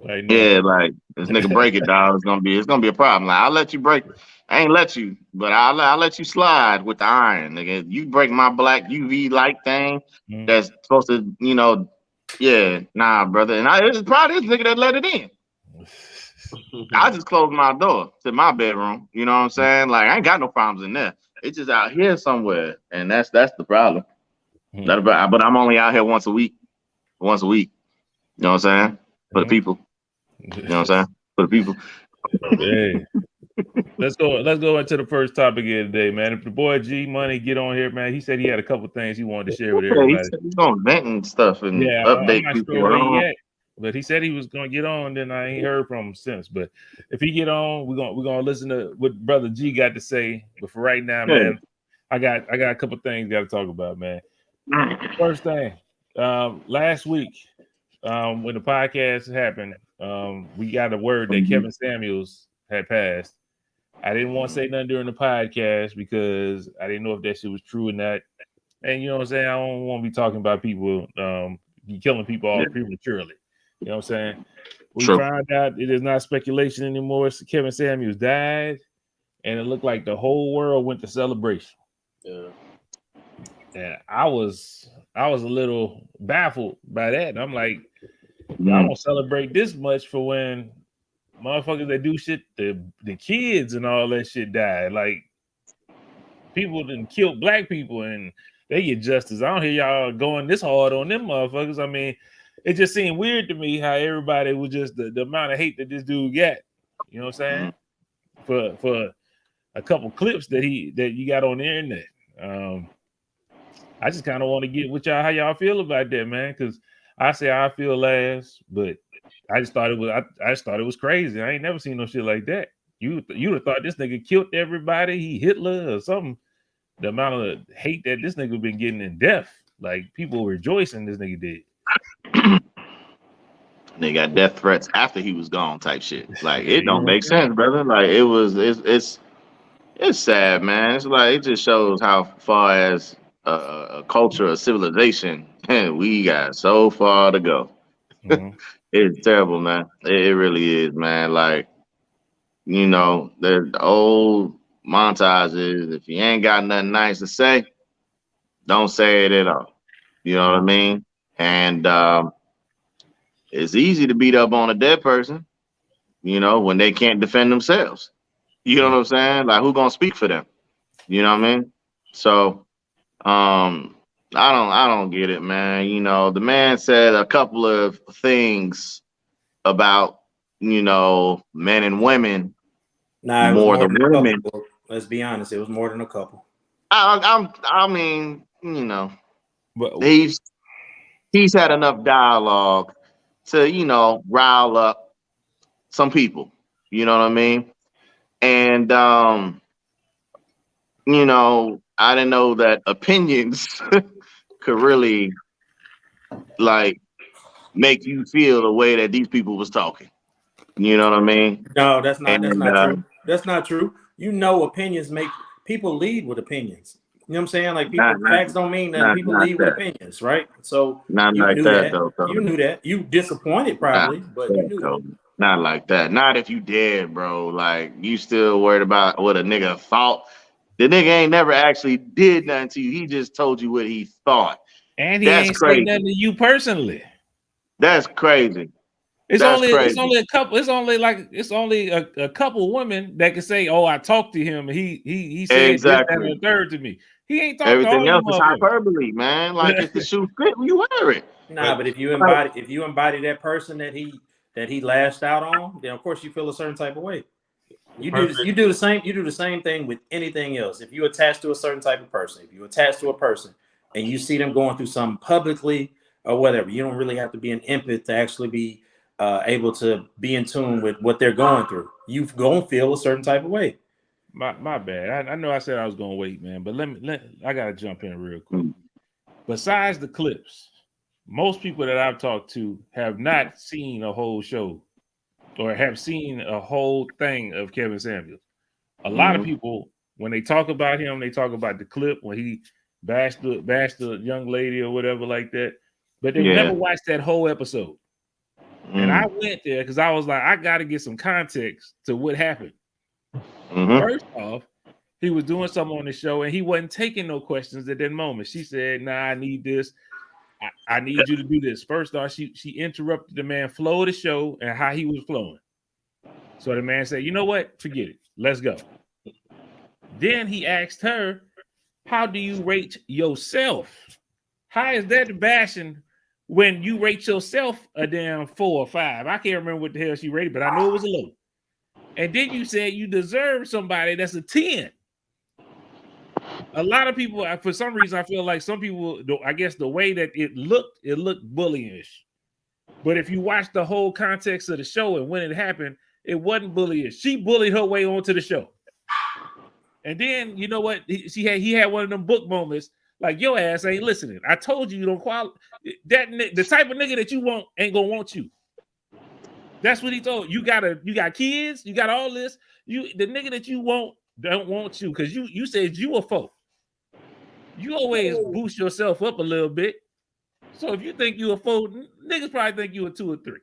Like, no. Yeah, like this nigga break it, dog. It's gonna be a problem. Like I'll let you break. I ain't let you, but I'll let you slide with the iron, nigga. You break my black UV light thing that's supposed to, you know, yeah, nah, brother. And it's probably this nigga that let it in. I just closed my door to my bedroom. You know what I'm saying? Like I ain't got no problems in there. It's just out here somewhere, and that's the problem. But I'm only out here once a week. You know what I'm saying? For the people. You know what I'm saying? For the people. Hey. Let's go into the first topic here today, man. If the boy G Money get on here, man, he said he had a couple things he wanted to share with everybody. He said he's gonna vent and stuff and update I'm not people. Sure where he at, but he said he was gonna get on. Then I ain't heard from him since. But if he get on, we're gonna listen to what Brother G got to say. But for right now, man, I got a couple things got to talk about, man. First thing, last week, when the podcast happened, we got a word that Kevin Samuels had passed. I didn't want to say nothing during the podcast because I didn't know if that shit was true or not. And you know what I'm saying? I don't want to be talking about people killing people all prematurely. You know what I'm saying? We found out it is not speculation anymore. Kevin Samuels died, and it looked like the whole world went to celebration. Yeah. And I was a little baffled by that. And I'm like, I don't celebrate this much for when motherfuckers that do shit, the kids and all that shit died. Like people done killed black people and they get justice. I don't hear y'all going this hard on them motherfuckers. I mean, it just seemed weird to me how everybody was just the amount of hate that this dude got. You know what I'm saying? For a couple clips that you got on the internet. I just kind of want to get with y'all how y'all feel about that, man. Because I say I feel last, but I just thought it was crazy. I ain't never seen no shit like that. You'd have thought this nigga killed everybody. He Hitler or something. The amount of hate that this nigga been getting in death, like people rejoicing this nigga did. They got death threats after he was gone, type shit. Like it don't make sense, brother. Like it's sad, man. It's like it just shows how far as a culture, a civilization, and we got so far to go. Mhm. It's terrible, man. It really is, man. Like, the old montages. If you ain't got nothing nice to say, don't say it at all. You know what I mean? And it's easy to beat up on a dead person, when they can't defend themselves. You know what I'm saying? Like, who gonna speak for them? You know what I mean? So, I don't get it, man. The man said a couple of things about, men and women Nah, it was more more than than a women. couple. Let's be honest, it was more than a couple. I mean, But he's had enough dialogue to, rile up some people. You know what I mean? And I didn't know that opinions could really like make you feel the way that these people was talking. You know what I mean? No, that's not And true. That's not true. Opinions make people lead with opinions. You know what I'm saying? Like not, not, facts don't mean that not, people not lead with that. opinions, right? So Not you like knew that, that. though. You knew that. You disappointed probably, but you knew that. Not like that. Not if you dead, bro. Like, you still worried about what a nigga thought. The nigga ain't never actually did nothing to you. He just told you what he thought. and he That's ain't say crazy. nothing to you personally. That's crazy. It's That's only crazy. a couple. It's only a couple women that can say, "Oh, I talked to him. He said this, that, Exactly. and the third to me." He ain't talked to Everything all else you is motherfuckers. hyperbole, man. Like, if the shoe fit, you wear it. Nah, but if you embody that person that he lashed out on, then of course you feel a certain type of way. You do the same thing with anything else. If you attach to a certain type of person, if you attach to a person and you see them going through something publicly or whatever, you don't really have to be an empath to actually be able to be in tune with what they're going through. You gonna feel a certain type of way. My bad. I know I said I was gonna wait, man, but I gotta jump in real quick. Besides the clips, most people that I've talked to have not seen a whole show or have seen a whole thing of Kevin Samuels. A lot of people, when they talk about him, they talk about the clip when he bashed the young lady or whatever like that, but they've never watched that whole episode. And I went there because I was like, I got to get some context to what happened. First off, he was doing something on the show and he wasn't taking no questions at that moment. She said, "Nah, I need this. I need you to do this." First off, she interrupted the man flow of the show and how he was flowing. So the man said, "You know what? Forget it. Let's go." Then he asked her, "How do you rate yourself? How is that bashing when you rate yourself a damn 4 or 5? I can't remember what the hell she rated, but I know it was a low. And then you said you deserve somebody that's a 10. A lot of people, for some reason, I feel like some people, I guess the way that it looked bullyish. But if you watch the whole context of the show and when it happened, it wasn't bullyish. She bullied her way onto the show. And then, you know what? He had one of them book moments like, your ass ain't listening. I told you don't qualify. The type of nigga that you want ain't gonna want you. That's what he told you. You got kids, you got all this. The nigga that you want don't want you because you said you a folk. You always boost yourself up a little bit. So if you think you a folk, niggas probably think you a 2 or 3.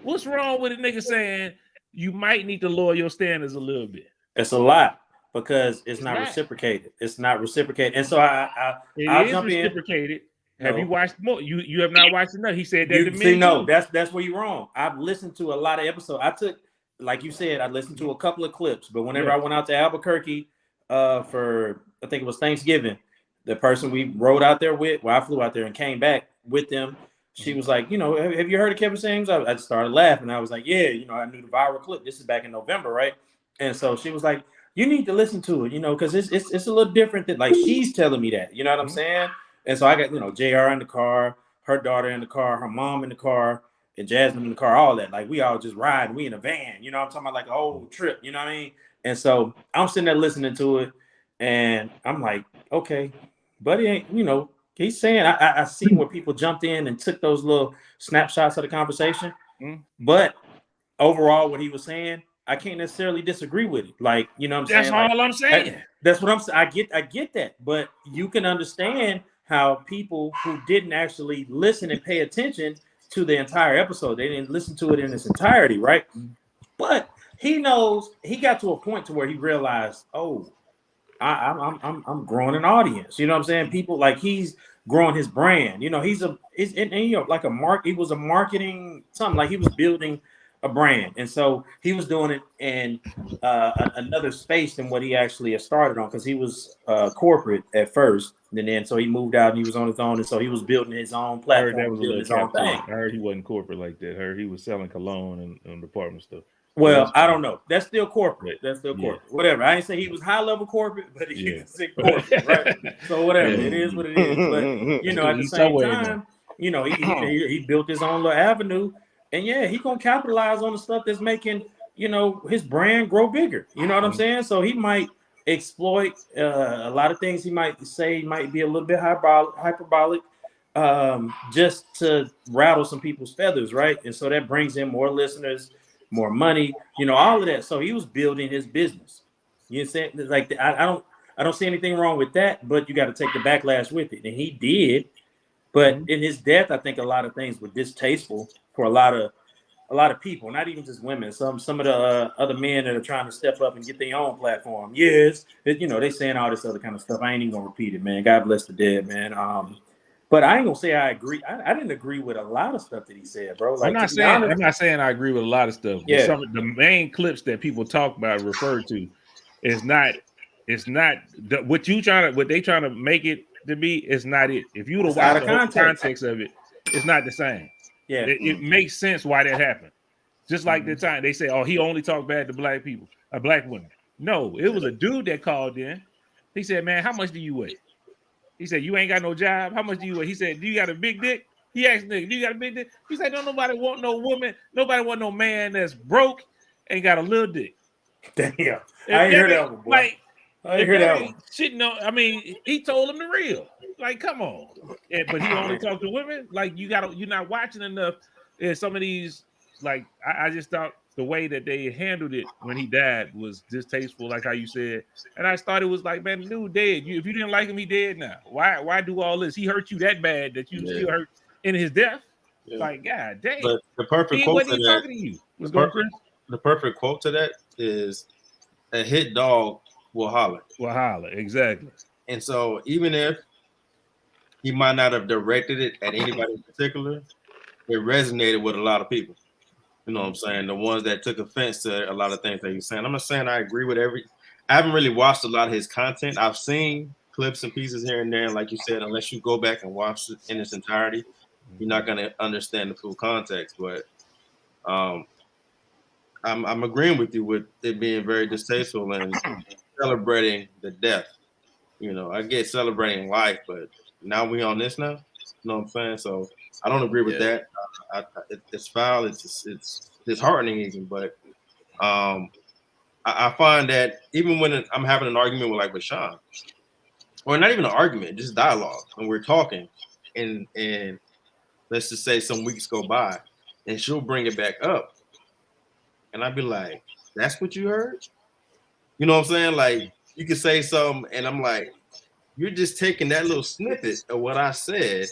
What's wrong with a nigga saying you might need to lower your standards a little bit? It's a lot because it's not reciprocated. It's not reciprocated. And so I'll jump reciprocated. Have you watched more? You have not watched enough. He said that to me. See, no, that's where you're wrong. I've listened to a lot of episodes. I took, like you said, I listened to a couple of clips, but whenever I went out to Albuquerque for, I think it was Thanksgiving, the person we rode out there with, I flew out there and came back with them. She was like, have you heard of Kevin Samuels? I started laughing. I was like, yeah, I knew the viral clip. This is back in November, right? And so she was like, you need to listen to it, because it's a little different than, like, she's telling me that, you know what I'm saying? And so I got, JR in the car, her daughter in the car, her mom in the car, and Jasmine in the car, all that. Like, we all just ride. We in a van, I'm talking about, like a whole trip, you know what I mean? And so I'm sitting there listening to it, and I'm like, okay, buddy ain't, he's saying, I see where people jumped in and took those little snapshots of the conversation. But overall, what he was saying, I can't necessarily disagree with it. Like, you know what I'm That's saying? all I'm saying. That's what I'm saying. I get that. But you can understand how people who didn't actually listen and pay attention to the entire episode, they didn't listen to it in its entirety, right? But he knows, he got to a point to where he realized, oh, I'm growing an audience. You know what I'm saying? People, like, he's growing his brand. You know, he's you know, like he was a marketing something, like he was building a brand, and so he was doing it in another space than what he actually had started on, because he was corporate at first, and then so he moved out and he was on his own, and so he was building his own platform. I heard that was a building little his own thing. I heard he wasn't corporate like that. I heard he was selling cologne and department stuff. Well, I don't know. That's still corporate. Yeah. That's still corporate. Whatever. I ain't say he was high level corporate, but he was corporate, right? So whatever. It is what it is. But you know, at the same time, you know, he built his own little avenue, and yeah, he gonna capitalize on the stuff that's making, you know, his brand grow bigger. You know what I'm saying? So he might exploit a lot of things. He might say might be a little bit hyperbolic, just to rattle some people's feathers, right? And so that brings in more listeners, more money, you know, all of that. So he was building his business. You know, saying, like, I don't see anything wrong with that, but you got to take the backlash with it, and he did. But in his death, I think a lot of things were distasteful for a lot of people, not even just women. Some of the other men that are trying to step up and get their own platform. Yes, you know, they saying all this other kind of stuff. I ain't even gonna repeat it, man. God bless the dead, man. But I ain't gonna say I agree. I didn't agree with a lot of stuff that he said, bro. Like, I'm not saying I agree with a lot of stuff. Yeah. Some of the main clips that people talk about, refer to, is not. It's not what they trying to make it to be. It's not it. If you would have watched the whole context of it, it's not the same. Yeah, it makes sense why that happened. Just like the time they say, "Oh, he only talked bad to black people, black women." No, it was a dude that called in. He said, "Man, how much do you weigh?" He said, "You ain't got no job. How much do you weigh?" He said, "Do you got a big dick?" He asked nigga, "Do you got a big dick?" He said, "Don't nobody want no woman. Nobody want no man that's broke and got a little dick." Damn, I ain't heard that one, boy. Like, I ain't heard that one. Shit, no, I mean, he told him the real. Like, come on. But he only talked to women. Like, you're not watching enough. And some of these, like, I just thought the way that they handled it when he died was distasteful, like how you said. And I thought it was like, man, the dude dead. If you didn't like him, he dead now. Why do all this? He hurt you that bad that you still hurt in his death? Yeah. Like, God damn. But the perfect quote to that, talking to you. The perfect quote to that is, a hit dog will holler. Will holler, exactly. And so even if he might not have directed it at anybody in particular, it resonated with a lot of people. You know what I'm saying? The ones that took offense to a lot of things that he's saying. I'm not saying I agree with I haven't really watched a lot of his content. I've seen clips and pieces here and there. And like you said, unless you go back and watch it in its entirety, you're not going to understand the full context. But I'm agreeing with you with it being very distasteful and celebrating the death. You know, I get celebrating life, but now we on this now. You know what I'm saying? So I don't agree with that. It's foul. It's disheartening even. But I find that even when I'm having an argument with Sean, or not even an argument, just dialogue, and we're talking, and let's just say some weeks go by, and she'll bring it back up. And I'd be like, that's what you heard? You know what I'm saying? Like, you could say something, and I'm like, you're just taking that little snippet of what I said,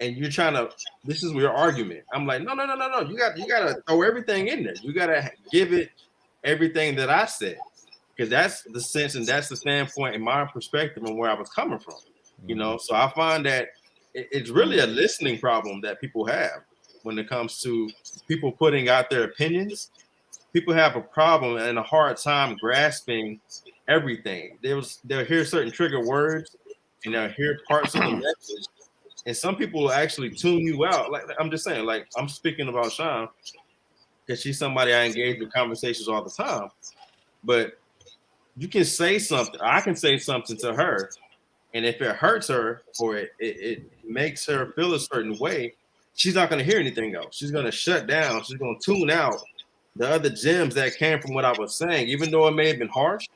and you're trying to, this is your argument. I'm like, no. You got to throw everything in there. You got to give it everything that I said, because that's the sense and that's the standpoint in my perspective and where I was coming from. You know, so I find that it's really a listening problem that people have when it comes to people putting out their opinions. People have a problem and a hard time grasping everything. They'll hear certain trigger words and they'll hear parts of the message. And some people will actually tune you out. Like, I'm just saying, like, I'm speaking about Sean because she's somebody I engage in conversations all the time. But you can say something. I can say something to her. And if it hurts her or it makes her feel a certain way, she's not going to hear anything else. She's going to shut down. She's going to tune out the other gems that came from what I was saying. Even though it may have been harsh,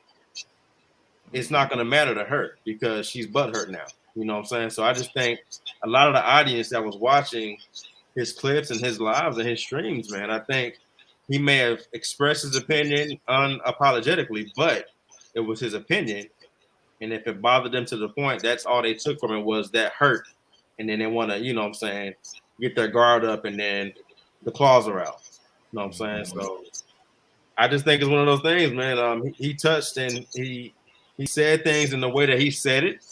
it's not going to matter to her because she's butthurt now. You know what I'm saying? So I just think a lot of the audience that was watching his clips and his lives and his streams, man, I think he may have expressed his opinion unapologetically, but it was his opinion. And if it bothered them to the point, that's all they took from it was that hurt. And then they want to, you know what I'm saying, get their guard up and then the claws are out. You know what I'm saying? So I just think it's one of those things, man. He touched and he said things in the way that he said it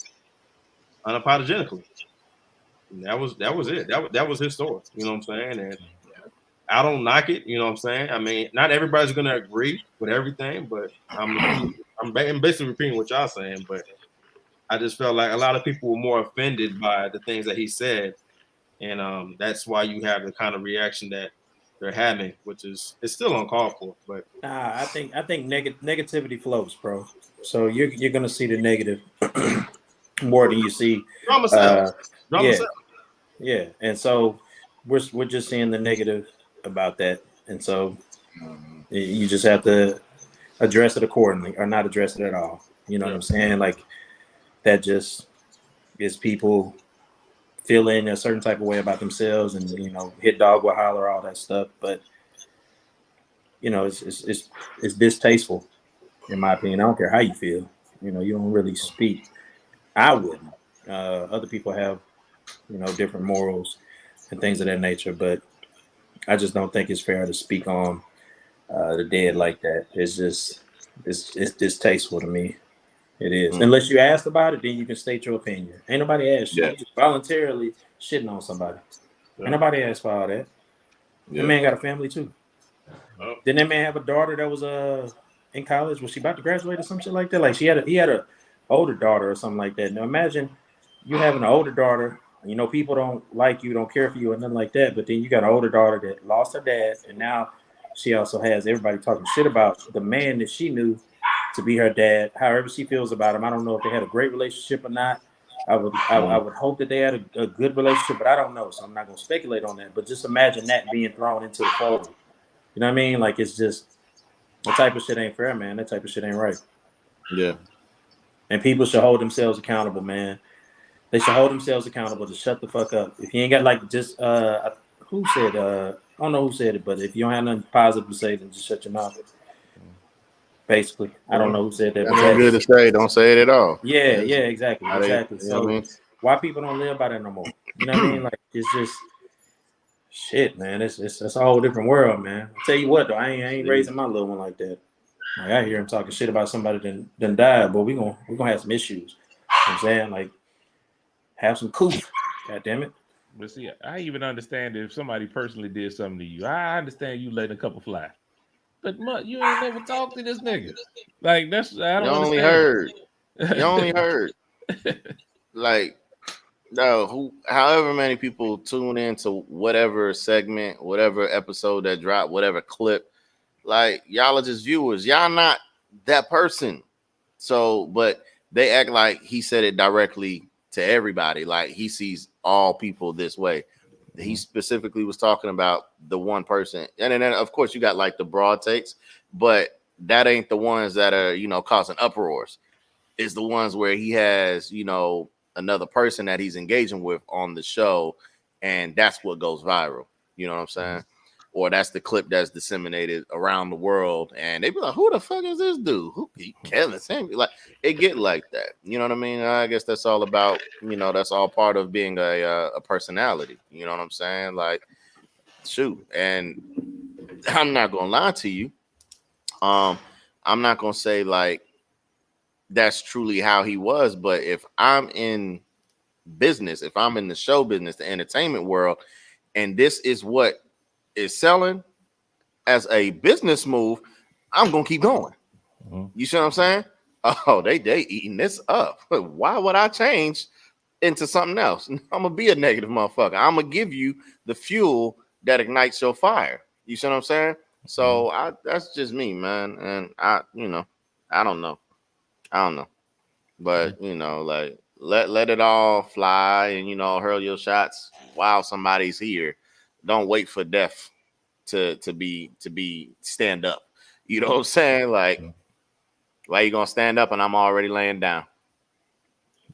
unapologetically. And that was it. That was his story. You know what I'm saying? And I don't knock it. You know what I'm saying? I mean, not everybody's gonna agree with everything, but I'm basically repeating what y'all saying. But I just felt like a lot of people were more offended by the things that he said, and that's why you have the kind of reaction that they're having, which is it's still uncalled for. But I think negativity flows, bro. So you're gonna see the negative more than you see drama sells. Drama sells. Yeah, and so we're just seeing the negative about that, and so you just have to address it accordingly, or not address it at all. You know what I'm saying? Like that just is people feeling a certain type of way about themselves, and hit dog will holler, all that stuff. But it's distasteful, in my opinion. I don't care how you feel. You don't really speak. I wouldn't. Other people have different morals and things of that nature, but I just don't think it's fair to speak on the dead like that. It's distasteful to me. It is. Unless you asked about it, then you can state your opinion. Ain't nobody asked you. You just voluntarily shitting on somebody. Ain't nobody asked for all that. That man got a family too. Didn't that man have a daughter that was in college? Was she about to graduate or some shit like that? Like he had a older daughter or something like that. Now imagine you having an older daughter. People don't like you, don't care for you, or nothing like that. But then you got an older daughter that lost her dad, and now she also has everybody talking shit about the man that she knew to be her dad. However she feels about him, I don't know if they had a great relationship or not. I would hope that they had a good relationship, but I don't know, so I'm not gonna speculate on that. But just imagine that being thrown into the fold. You know what I mean? Like it's just that type of shit ain't fair, man. That type of shit ain't right. Yeah. And people should hold themselves accountable, man. They should hold themselves accountable to shut the fuck up. If you ain't got who said I don't know who said it, but if you don't have nothing positive to say, then just shut your mouth. Basically, I don't know who said that. That's good to say. Don't say it at all. Yeah, exactly. So why people don't live by that no more? You know what I mean? Like it's just shit, man. It's a whole different world, man. I'll tell you what, though, I ain't raising my little one like that. Like I hear him talking shit about somebody that died, but we gonna have some issues. You know what I'm saying? Like have some coof. God damn it. But see, I even understand if somebody personally did something to you. I understand you letting a couple fly. But you ain't never talked to this nigga. Like that's I don't understand. You only heard. Like however many people tune into whatever segment, whatever episode that dropped, whatever clip, like y'all are just viewers. Y'all not that person. So, but they act like he said it directly to everybody. Like he sees all people this way. He specifically was talking about the one person. And then of course you got like the broad takes, but that ain't the ones that are, causing uproars. It's the ones where he has, another person that he's engaging with on the show, and that's what goes viral. You know what I'm saying? Or that's the clip that's disseminated around the world, and they be like, "Who the fuck is this dude? Who Kevin Samuel?" Like it get like that. You know what I mean? I guess that's all about. That's all part of being a personality. You know what I'm saying? Like, shoot, and I'm not gonna lie to you. I'm not gonna say like that's truly how he was, but if I'm in business, if I'm in the show business, the entertainment world, and this is what is selling as a business move, I'm gonna keep going. You see what I'm saying? Oh, they eating this up. Why would I change into something else? I'm gonna be a negative motherfucker. I'm gonna give you the fuel that ignites your fire. You see what I'm saying? So that's just me, man. And I don't know. But like let it all fly and hurl your shots while somebody's here. Don't wait for death to be stand up. You know what I'm saying? Like, why you gonna stand up and I'm already laying down?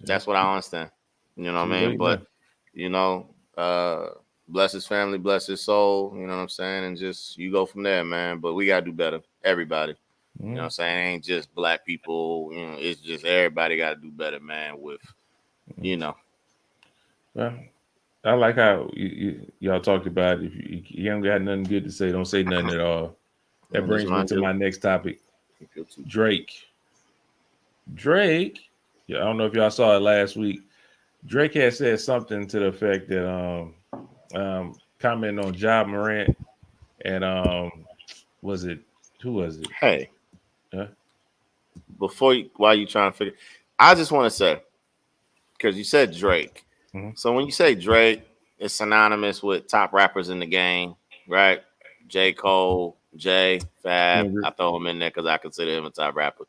That's what I understand. You know what I mean? But bless his family, bless his soul. You know what I'm saying? And just you go from there, man. But we gotta do better. Everybody. You know what I'm saying? It ain't just black people. You know, it's just everybody got to do better, man. With Well, I like how y'all talked about if you ain't got nothing good to say, don't say nothing at all. That brings me to my next topic. Drake. Yeah, I don't know if y'all saw it last week. Drake had said something to the effect that commenting on Ja Morant and who was it? Hey, while you trying to figure, I just want to say, because you said Drake. Mm-hmm. So when you say Drake, it's synonymous with top rappers in the game, right? J. Cole, Jay, Fab. Mm-hmm. I throw him in there because I consider him a top rapper.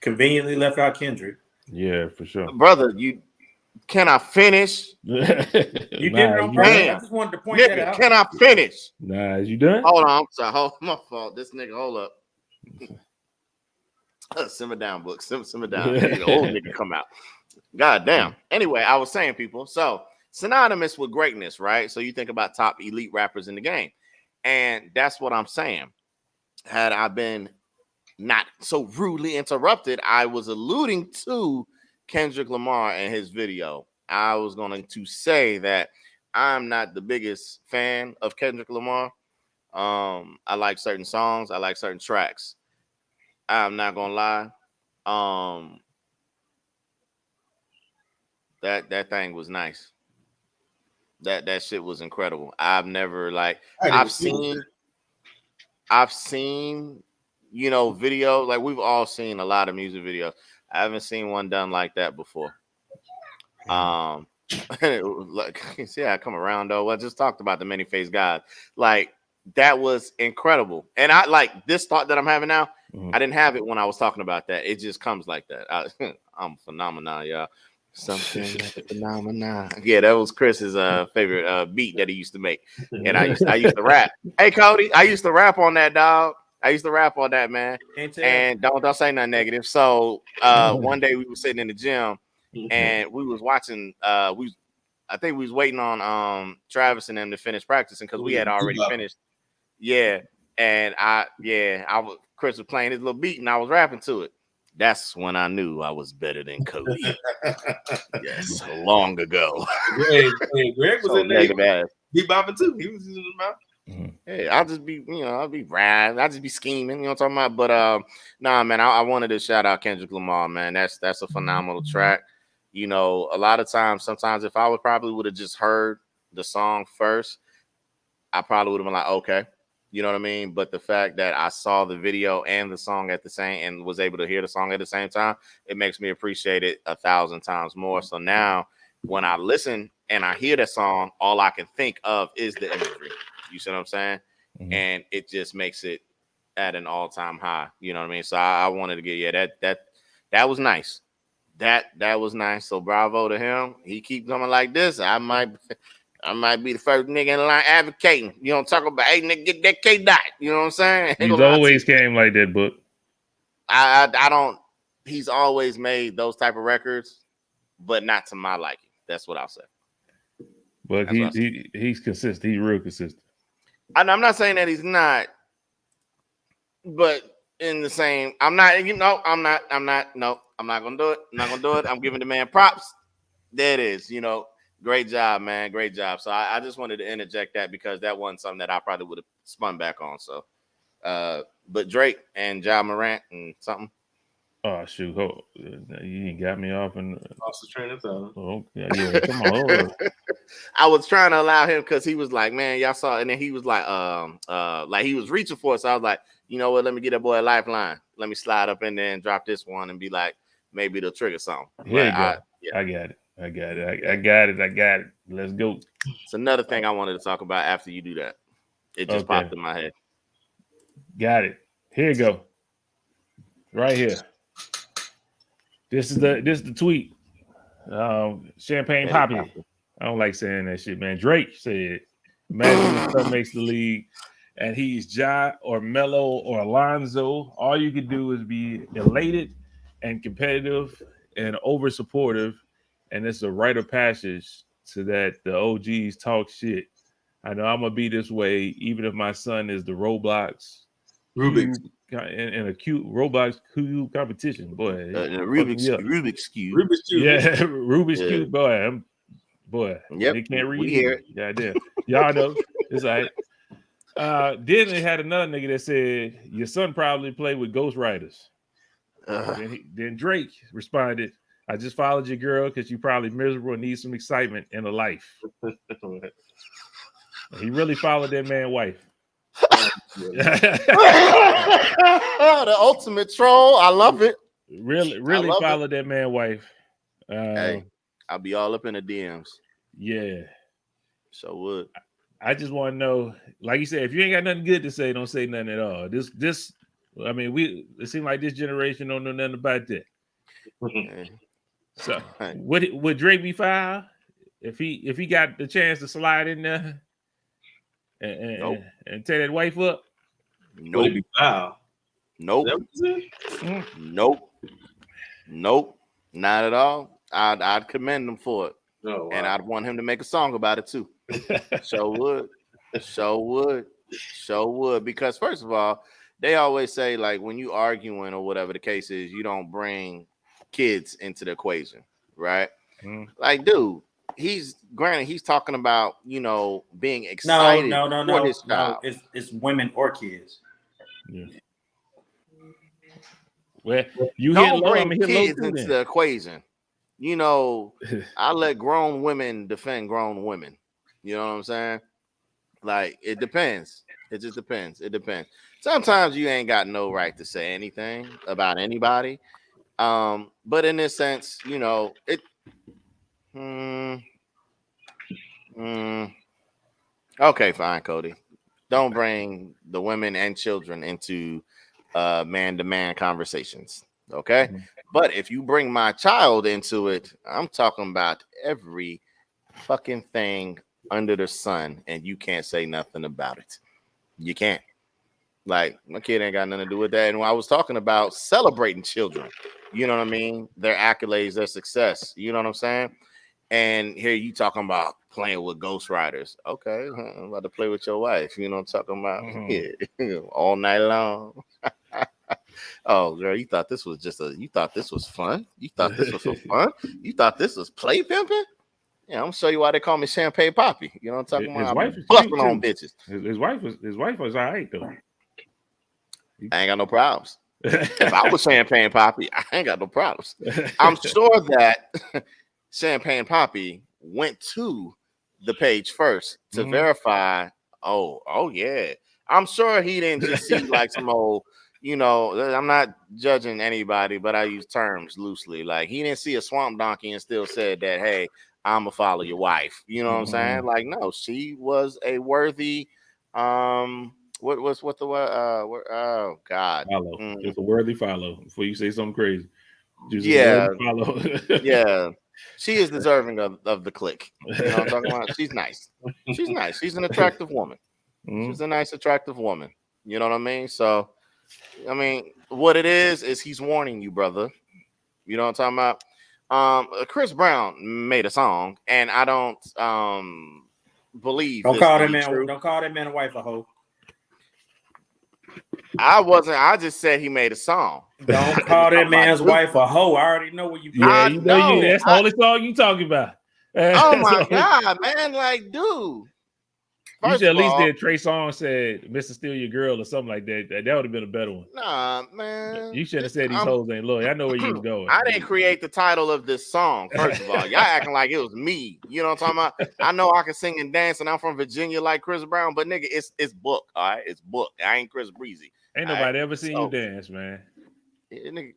Conveniently left out Kendrick. Yeah, for sure. Brother, can I finish? You did it on purpose. I just wanted to point that out. Can I finish? Nah, is you done? Hold on. I'm sorry. My fault. This nigga, hold up. Simmer down, book. Simmer down. The old nigga come out. God damn. Anyway, I was saying, people. So, synonymous with greatness, right? So, you think about top elite rappers in the game. And that's what I'm saying. Had I been not so rudely interrupted, I was alluding to Kendrick Lamar and his video. I was going to say that I'm not the biggest fan of Kendrick Lamar. I like certain songs. I like certain tracks. I'm not going to lie. That thing was nice. That shit was incredible. I've never I've seen videos, like we've all seen a lot of music videos. I haven't seen one done like that before. See how I come around though. I just talked about the many-faced God. Like that was incredible. And I like this thought that I'm having now. Mm-hmm. I didn't have it when I was talking about that. It just comes like that. I'm phenomenal, y'all. Something like a phenomenon. Yeah, that was Chris's favorite beat that he used to make. And I used to rap. Hey Cody, I used to rap on that, dog. I used to rap on that, man. And don't say nothing negative. So one day we were sitting in the gym and we was watching I think we was waiting on Travis and them to finish practicing because we had already finished. Yeah. And Chris was playing his little beat and I was rapping to it. That's when I knew I was better than Cody. Yes, long ago. Greg was in there. He bopping too. He was using his mouth. Mm-hmm. Hey, I'll just be, I'll be riding. I'll just be scheming. You know what I'm talking about? But nah, man, I wanted to shout out Kendrick Lamar, man. That's a phenomenal track. A lot of times, sometimes if I would have just heard the song first, I probably would have been like, okay. You know what I mean? But the fact that I saw the video and the song and was able to hear the song at the same time, it makes me appreciate it 1,000 times more. So now when I listen and I hear that song, all I can think of is the imagery. You see what I'm saying? Mm-hmm. And it just makes it at an all-time high. You know what I mean? So I wanted to get, that was nice. That was nice. So bravo to him. He keep coming like this. I might be the first nigga in the line advocating. Talk about, hey, nigga, get that K dot. You know what I'm saying? He's always came like that, book. I don't. He's always made those type of records, but not to my liking. That's what I'll say. But he's consistent. He's real consistent. I'm not saying that he's not, but in the same, I'm not gonna do it. I'm not gonna do it. I'm giving the man props. There it is. Great job, man. Great job. So I just wanted to interject that because that wasn't something that I probably would have spun back on. So, but Drake and Ja Morant and something. Oh shoot! You got me off and lost the train of thought. Oh yeah, come on. I was trying to allow him because he was like, "Man, y'all saw," and then he was like he was reaching for it. So I was like, you know what? Let me get that boy a lifeline. Let me slide up in there and drop this one and be like, maybe it'll trigger something. Here you go. I got it. Let's go. It's another thing I wanted to talk about after you do that. It just popped in my head. Got it. Here you go. Right here. This is the tweet. Champagne Poppy. I don't like saying that shit, man. Drake said, imagine if stuff makes the league and he's Ja or Melo or Alonzo. All you could do is be elated and competitive and over supportive. And it's a rite of passage so that the OGs talk shit. I know I'm gonna be this way, even if my son is the Roblox Rubik's. in a cute Roblox cube competition. Boy, Rubik's Cube. Rubik's Cube. yeah, Rubik's Cube. Boy, Yep, they can't read. we hear it. Goddamn, y'all know it's all right. Then they had another nigga that said your son probably played with ghostwriters. Then Drake responded, I just followed your girl because you probably miserable and need some excitement in a life. He really followed that man's wife. The ultimate troll. I love it. Really followed that man's wife. Hey, I'll be all up in the DMs. Yeah. So would. I just want to know, like you said, if you ain't got nothing good to say, don't say nothing at all. This I mean, it seems like this generation don't know nothing about that. So would Drake be foul if he got the chance to slide in there and tear that wife up? Nope. Would it be foul? Nope. Nope. Not at all. I'd commend him for it. Oh, wow. And I'd want him to make a song about it too. So would. Because first of all, they always say, like, when you arguing or whatever the case is, you don't bring kids into the equation, right? Like, dude, he's talking about, being excited. No. His child. It's women or kids. Yeah. Well, you don't bring kids into the equation. I let grown women defend grown women. You know what I'm saying? Like, it depends. It just depends. It depends. Sometimes you ain't got no right to say anything about anybody. But in this sense, it. Okay, fine, Cody. Don't bring the women and children into man-to-man conversations. Okay? But if you bring my child into it, I'm talking about every fucking thing under the sun, and you can't say nothing about it. You can't. Like, my kid ain't got nothing to do with that. And when I was talking about celebrating children, you know what I mean? Their accolades, their success. You know what I'm saying? And here you talking about playing with ghostwriters. Okay, I'm about to play with your wife. You know what I'm talking about? Yeah. All night long. Oh, girl, you thought this was fun? You thought this was for fun? You thought this was play pimping? Yeah, I'm gonna show you why they call me Champagne Poppy. You know what I'm talking about? Wife is busting on bitches. His wife was all right though. I ain't got no problems. If I was Champagne Poppy, I ain't got no problems. I'm sure that Champagne Poppy went to the page first to verify. Oh yeah. I'm sure he didn't just see like some old, I'm not judging anybody, but I use terms loosely. Like, he didn't see a swamp donkey and still said that, hey, I'm gonna follow your wife. You know what I'm saying? Like, no, she was a worthy what the oh God. Follow. It's a worthy follow before you say something crazy. Follow. Yeah. She is deserving of the click. You know what I'm talking about? She's nice. She's an attractive woman. She's a nice, attractive woman. You know what I mean? So, I mean, what it is he's warning you, brother. You know what I'm talking about? Chris Brown made a song, and I don't believe. Don't call that man a wife a hoe. I just said he made a song. Don't call that man's wife a hoe. I already know what you. Yeah, that's the only song you talking about. Oh my God, man! Like, dude. You should at least did Trey Songz said "Mr. Steal Your Girl" or something like that. That would have been a better one. Nah, man. You should have said these hoes ain't loyal. I know where you was going. I didn't create the title of this song. First of all, y'all acting like it was me. You know what I'm talking about? I know I can sing and dance, and I'm from Virginia like Chris Brown, but nigga, it's book. All right, it's book. I ain't Chris Breezy. Ain't nobody ever seen you dance, man. Nigga,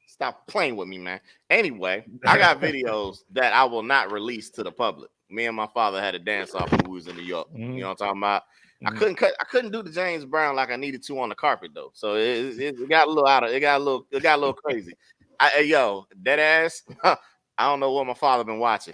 stop playing with me, man. Anyway, I got videos that I will not release to the public. Me and my father had a dance off when we was in New York. You know what I'm talking about? I couldn't do the James Brown like I needed to on the carpet though. So it got a little it got a little crazy. Dead ass. I don't know what my father been watching.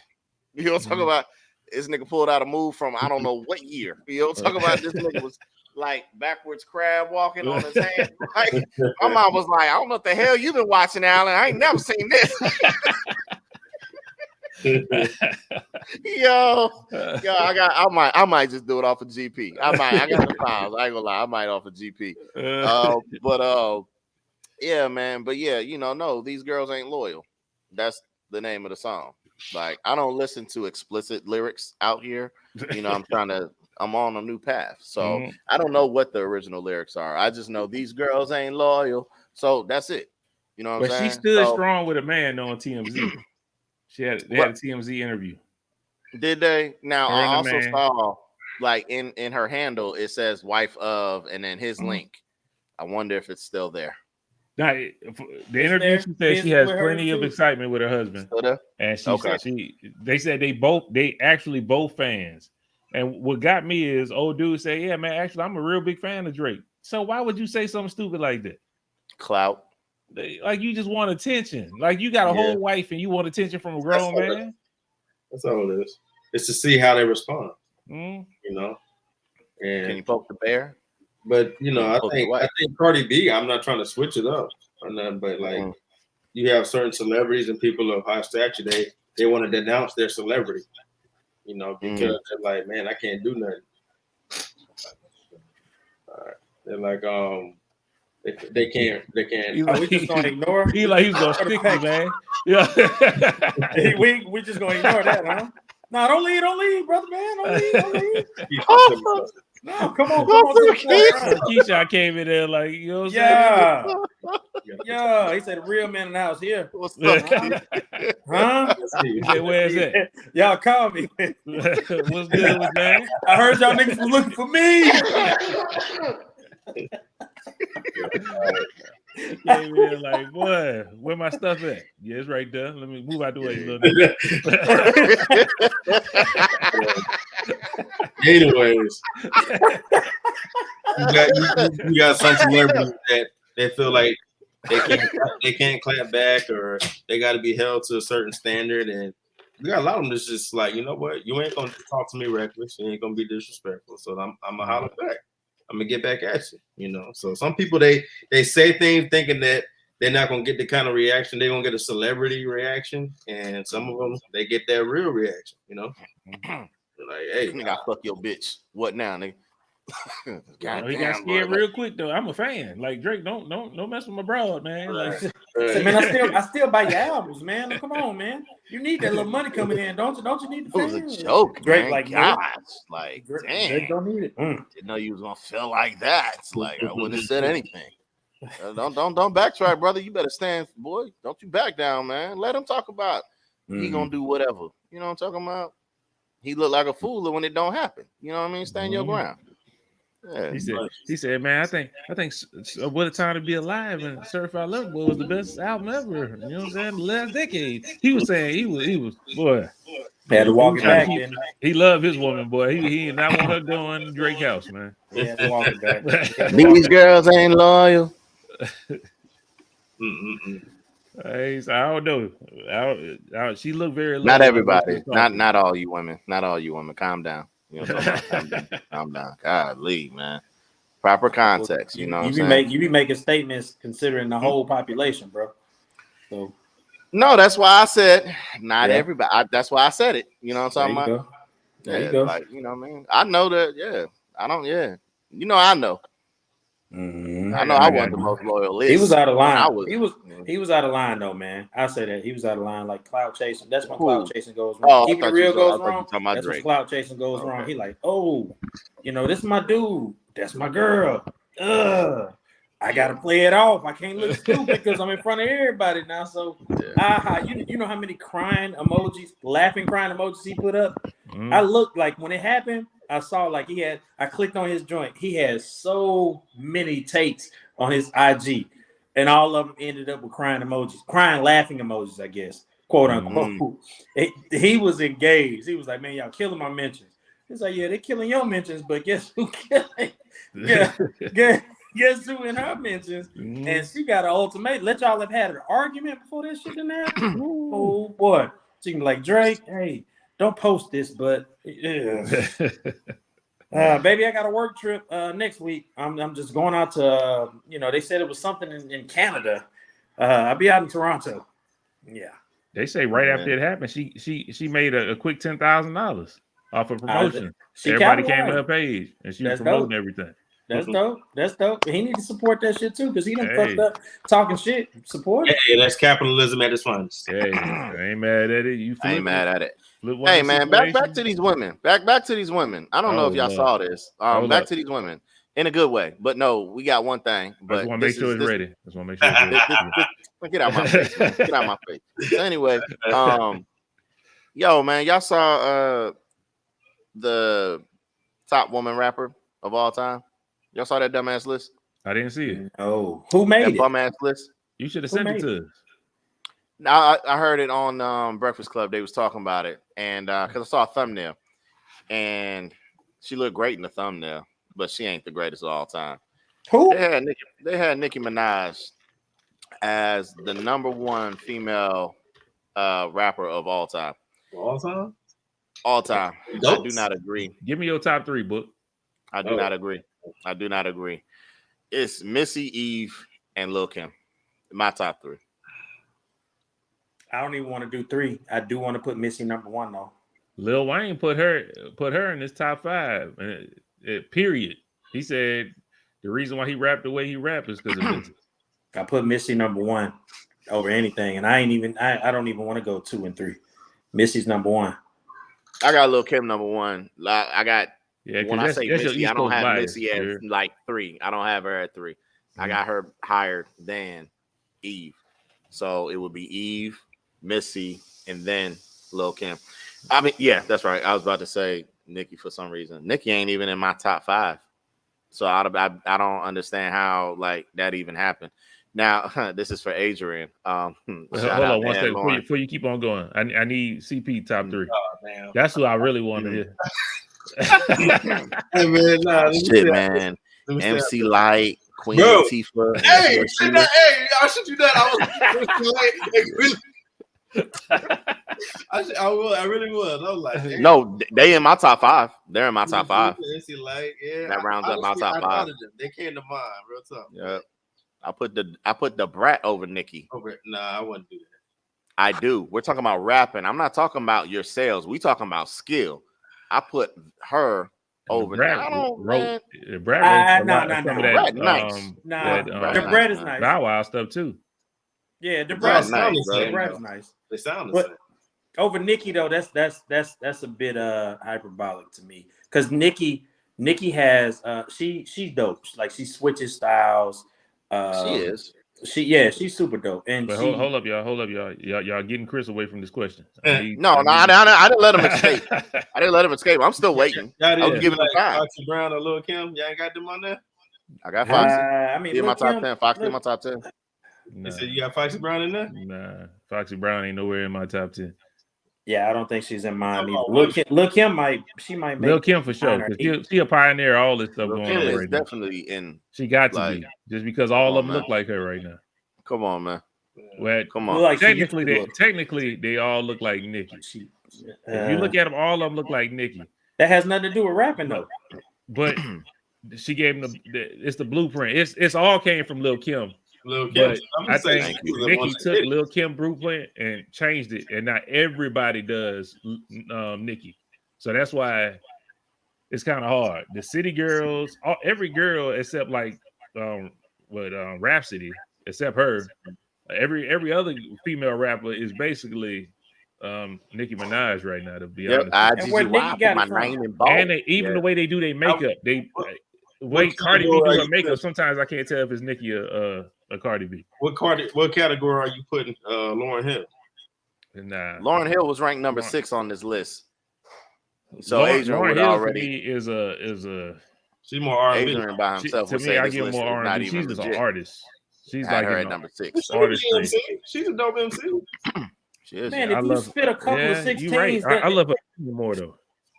You know what I'm talking about? This nigga pulled out a move from I don't know what year. You know what I'm talking about? This nigga was like backwards crab walking on his hand. Like, my mom was like, I don't know what the hell you been watching, Alan. I ain't never seen this. Yo, I might just do it off of GP. I got the files. I ain't gonna lie, I might off of GP. Yeah, man. But yeah, no, these girls ain't loyal. That's the name of the song. Like, I don't listen to explicit lyrics out here. I'm on a new path. So I don't know what the original lyrics are. I just know these girls ain't loyal. So that's it. You know what I'm saying? She stood strong with a man on TMZ. They had a TMZ interview. Did they? Now I also saw like in her handle it says wife of and then his link. I wonder if it's still there. Now, the interview she said she has plenty of excitement with her husband. And they said they actually both fans. And what got me is old dude say, yeah, man, actually I'm a real big fan of Drake. So why would you say something stupid like that? Clout. Like you just want attention. Like you got a whole wife and you want attention from a grown man. That's all it is. It's to see how they respond. Mm. And can you poke the bear? But I think Cardi B, I'm not trying to switch it up or nothing, but like you have certain celebrities and people of high stature, they want to denounce their celebrity, because they're like, man, I can't do nothing. They're like, they can't. We just gonna ignore. He like he's gonna stick me, man. Yeah. we just gonna ignore that, huh? No, don't leave, brother, man. Don't leave. No, come on. Keisha came in there like, you know what I'm saying? Yeah. He said, the real man in the house here. What's up? Huh? He said, where's that? Y'all call me. What's good with that? I heard y'all niggas was looking for me. Came in like, boy, where my stuff at? Yeah, it's right there. Let me move out the way a little bit. Anyways, you got some celebrities that feel like they can't clap back or they got to be held to a certain standard, and we got a lot of them that's just like, you know what, you ain't gonna talk to me reckless, you ain't gonna be disrespectful, so I'm gonna holler back. I'm gonna get back at you. So some people they say things thinking that they're not gonna get the kind of reaction they're gonna get a celebrity reaction, and some of them they get that real reaction. They're like, hey, nigga, I fuck your bitch. What now, nigga? He got scared real quick though. I'm a fan. Like Drake, don't mess with my broad, man. Like, man, I still buy your albums, man. Like, come on, man. You need that little money coming in, don't you? Don't you need the fans? It was a joke, Drake. Man. Like, gosh, like, damn. Drake don't need it. Didn't know you was gonna feel like that. It's like I wouldn't have said anything. Don't backtrack, brother. You better stand, boy. Don't you back down, man. Let him talk about it. He gonna do whatever. You know what I'm talking about? He look like a fool when it don't happen. You know what I mean? Stand your ground. Yeah, he said, man, I think What a Time to Be Alive and Certified Lover Boy was the best album ever. You know what I'm saying? The last decade. He was saying he was boy. Had to walk it back. He loved his woman, boy. He did not want her going Drake house, man. He had to walk it back. These girls ain't loyal. I don't know. She looked very loyal. Not everybody. Not all you women. Not all you women. Calm down. You know, calm down. Golly, man. Proper context. You know what I'm saying? You be making statements considering the whole population, bro. So no, that's why I said not everybody. That's why I said it. You know what I'm talking about? There you go. Like, you know what I mean? I know that. Yeah. I don't. Yeah. You know, I know. I know I wasn't the most loyal. He was out of line. He was out of line though, man. I say that he was out of line, like cloud chasing. That's when cloud chasing goes wrong. Keeping it real goes wrong. That's when cloud chasing goes wrong. He like, oh, this is my dude. That's my girl. I gotta play it off. I can't look stupid because I'm in front of everybody now. So, you know how many crying emojis, laughing crying emojis he put up? I looked like when it happened. I saw like I clicked on his joint. He has so many takes on his IG, and all of them ended up with crying emojis, crying, laughing emojis, I guess, quote unquote. He was engaged. He was like, man, y'all killing my mentions. He's like, yeah, they're killing your mentions, but guess who killing? Guess who in her mentions? And she got an ultimatum. Let y'all have had an argument before this shit didn't happen. Oh boy. She can be like, Drake, hey, don't post this, but baby, I got a work trip next week. I'm just going out to they said it was something in Canada. I'll be out in Toronto. Yeah. They say right after it happened, she made a quick $10,000 off of promotion. Everybody came to her page and she was promoting everything. That's dope. That's dope. He need to support that shit too, because he done fucked up talking shit. Support it. Yeah, that's capitalism at its finest. Hey, I ain't mad at it. I ain't mad at it. Hey man, back to these women. Back to these women. I don't know if y'all saw this. Back to these women in a good way. But no, we got one thing. But I just want to make sure it's ready. Just want to make sure it's ready. Get out my face, man. Get out my face. So anyway, yo, man, y'all saw the top woman rapper of all time. Y'all saw that dumbass list? I didn't see it. Oh, who made that it? Bum ass list. You should have sent it to us. Now I heard it on Breakfast Club. They was talking about it, and because I saw a thumbnail, and she looked great in the thumbnail, but she ain't the greatest of all time. Who? They had Nicki Minaj as the #1 female rapper of all time. All time? All time. I do not agree. Give me your top 3, Book. I do not agree. I do not agree. It's Missy, Eve, and Lil Kim. My top 3. I don't even want to do 3. I do want to put Missy #1 though. Lil Wayne put her in his top 5. Period. He said the reason why he rapped the way he rapped is because of Missy. I put Missy #1 over anything, and I don't even want to go 2 and 3. Missy's #1. I got Lil Kim #1. I got. Yeah, when I say Missy, I don't have Missy at like 3. I don't have her at 3. I got her higher than Eve. So it would be Eve, Missy, and then Lil Kim. I mean, yeah, that's right. I was about to say Nicki for some reason. Nicki ain't even in my top 5. So I don't understand how like that even happened. Now, this is for Adrian. Hold on one second before you keep on going. I need CP top 3. Oh, damn. That's who I really want to hear. Hey, man, shit, man. MC Light, Queen Latifah. Hey, I should do that. I really was. I was like, hey. No, they in my top 5. They're in my top 5. MC Light, yeah. That rounds up my top 5. They came to mind, real tough. Yeah. I put the Brat over Nicki. Nah, I wouldn't do that. I do. We're talking about rapping. I'm not talking about your sales. We talking about skill. I put her over. Brad no. Brad nice. The Brad is nice. Bow Wow stuff too. Yeah, the Brad is nice. The Brad is nice. They sound the same. Over Nicki though, that's a bit hyperbolic to me because Nicki has she's dope. Like she switches styles. She is. She's super dope. And hold up, y'all. Y'all getting Chris away from this question. I didn't let him escape. I'm still waiting. I was giving him time. Foxy Brown or Lil Kim, y'all ain't got them on there? I got Foxy. I mean, in my top 10. Foxy in my top 10. Nah. You said you got Foxy Brown in there? Nah, Foxy Brown ain't nowhere in my top 10. Yeah, I don't think she's in mine either. Lil Kim might make Lil Kim for sure. She a pioneer. All this stuff going on right now. Definitely in. She got to be just because all of them look like her right now. Come on, man. Well, come on. Like technically, they all look like Nicki. If you look at them, all of them look like Nicki. That has nothing to do with rapping though. But she gave him it's the blueprint. It's all came from Lil Kim. But I think Nicki took Lil Kim blueprint and changed it, and now everybody does Nicki. So that's why it's kind of hard. The city girls, every girl except like Rhapsody, except her, every other female rapper is basically Nicki Minaj right now. To be honest, and where Nicki got my name and even the way they do their makeup, the way Cardi B do her makeup. Sometimes I can't tell if it's Nicki or Cardi B. What category are you putting Lauryn Hill? Nah, Lauryn Hill was ranked number 6 on this list. So Lauryn Hill already is a she's more R&B Adrian by himself. To me, I give more R&B. She's just an artist. She's like her at number 6. She's a dope MC. She is. Man, if you spit a couple of 16s, right. I love her more though.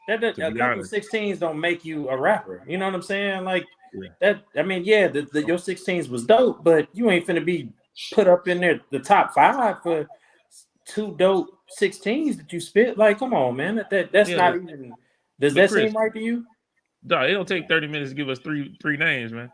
A couple of 16s don't make you a rapper. You know what I'm saying? Like that. I mean, your 16s was dope, but you ain't finna be put up in there the top 5 for 2 dope 16s that you spit. Like, come on, man. That's not even. Does that seem right to you? No, it don't take 30 minutes to give us three names, man.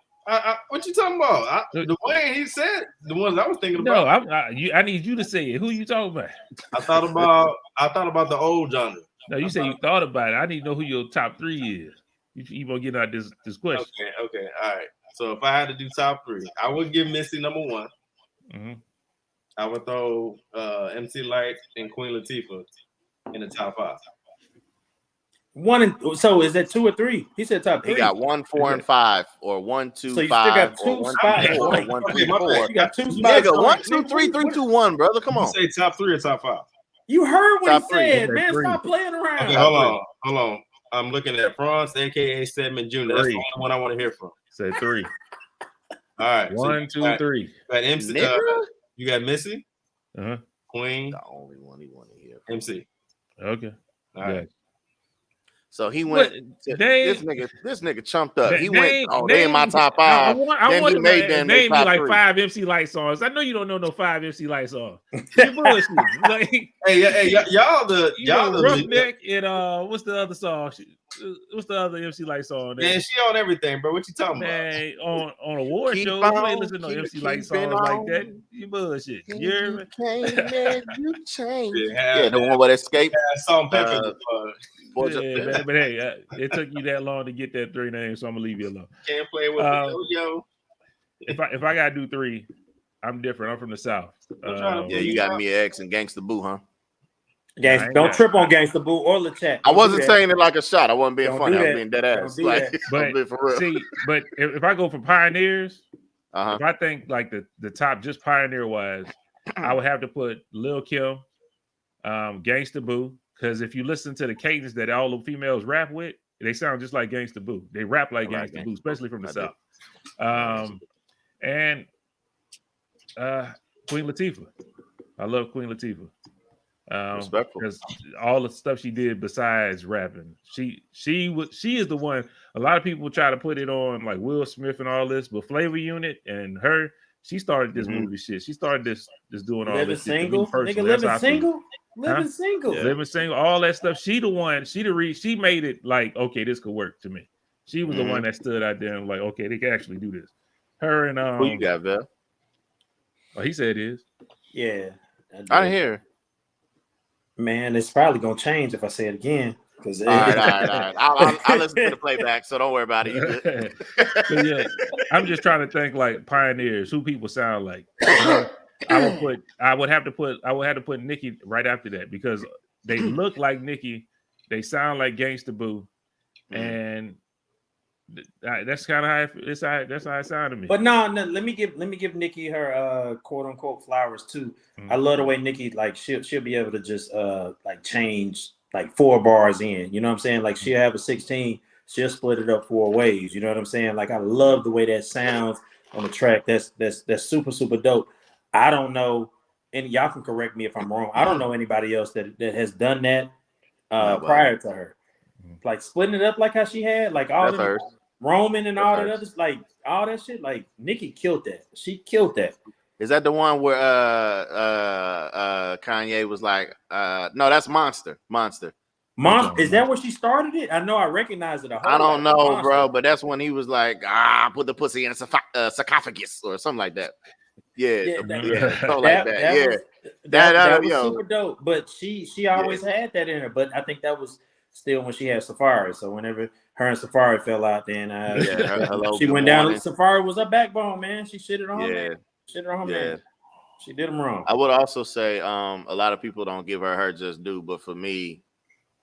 What you talking about? The way he said the ones I was thinking about. No, I need you to say it. Who you talking about? I thought about the old genre. No, you say you thought about it. I need to know who your top 3 is. You gonna get out this question? Okay, all right. So if I had to do top 3, I would give Missy number 1. Mm-hmm. I would throw MC Light and Queen Latifah in the top 5. So is that 2 or 3? He said top 3. He got 1, 4, and 5, or 1, 2, so you 5, still got 2 or 1, spots. 2, 4, 1, 3, 4. You got 2 spots. Nigga, 1, 2, 3, 3, 2, 1, brother. Come on. You say top 3 or top 5? You heard what Top he 3. said, man. Stop playing around. Okay, hold on. I'm looking at Franz, aka Stedman Jr. That's the only one I want to hear from. Say 3. All right. 1, 2, 3. You got MC. You got Missy. Queen. The only one he wanted to hear. MC. Okay. All right. So he went. This nigga chumped up. He went. Oh, they in my top 5. I want to name me like 5 MC Light songs. I know you don't know no 5 MC Light songs. Bullshit. Like, y'all Roughneck and what's the other song? What's the other MC Light song? Man, she on everything, bro. What you talking about? On award shows, you ain't listen to no MC Light songs like that. You bullshit. You hear me? You change. Yeah, the one with Escape. Salt and Pepper. But hey, it took you that long to get that 3 names, so I'm gonna leave you alone. Can't play with yo. If I gotta do 3, I'm different. I'm from the South. You got me X and Gangsta Boo, huh? Don't trip on Gangsta Boo or the chat. I wasn't saying it like a shot. I wasn't being funny. I was being dead ass. But for real. See, but if I go for pioneers, if I think like the top just pioneer wise, I would have to put Lil Kim, Gangsta Boo. Because if you listen to the cadence that all the females rap with, they sound just like Gangsta Boo. They rap like Gangsta Boo, especially from the South. And Queen Latifah. I love Queen Latifah. Because all the stuff she did besides rapping, she is the one. A lot of people try to put it on like Will Smith and all this, but Flavor Unit and her, she started this movie shit. She started this doing all this single? shit. Living single. Living single, all that stuff. She the one. She made it like, okay, this could work to me. She was the one that stood out there and like, okay, they can actually do this. Her and who you got, Vel? Oh, he said it is. Yeah, I didn't hear. Man, it's probably gonna change if I say it again. All right. I'll listen to the playback, so don't worry about it. But yeah, I'm just trying to think like pioneers, who people sound like. I would have to put Nicki right after that because they look like Nicki, they sound like Gangsta Boo, and that's kind of how that's how it sounded to me. But no, let me give Nicki her quote unquote flowers too. I love the way Nicki like she'll be able to just like change like 4 bars in. You know what I'm saying? Like she'll have a 16, she'll split it up 4 ways. You know what I'm saying? Like I love the way that sounds on the track. That's super super dope. I don't know, and y'all can correct me if I'm wrong. I don't know anybody else that has done that prior to her, like splitting it up like how she had, like all the Roman and all that other, like all that shit. Like Nicki killed that. She killed that. Is that the one where Kanye was like, no, that's Monster. Is that where she started it? I know I recognize it. I don't know, bro, but that's when he was like, put the pussy in a sarcophagus or something like that. Something like that. That was super dope. But she always had that in her. But I think that was still when she had Safari. So whenever her and Safari fell out, then she went down. Safari was her backbone, man. She shitted on him. Man. She did him wrong. I would also say a lot of people don't give her just due, but for me,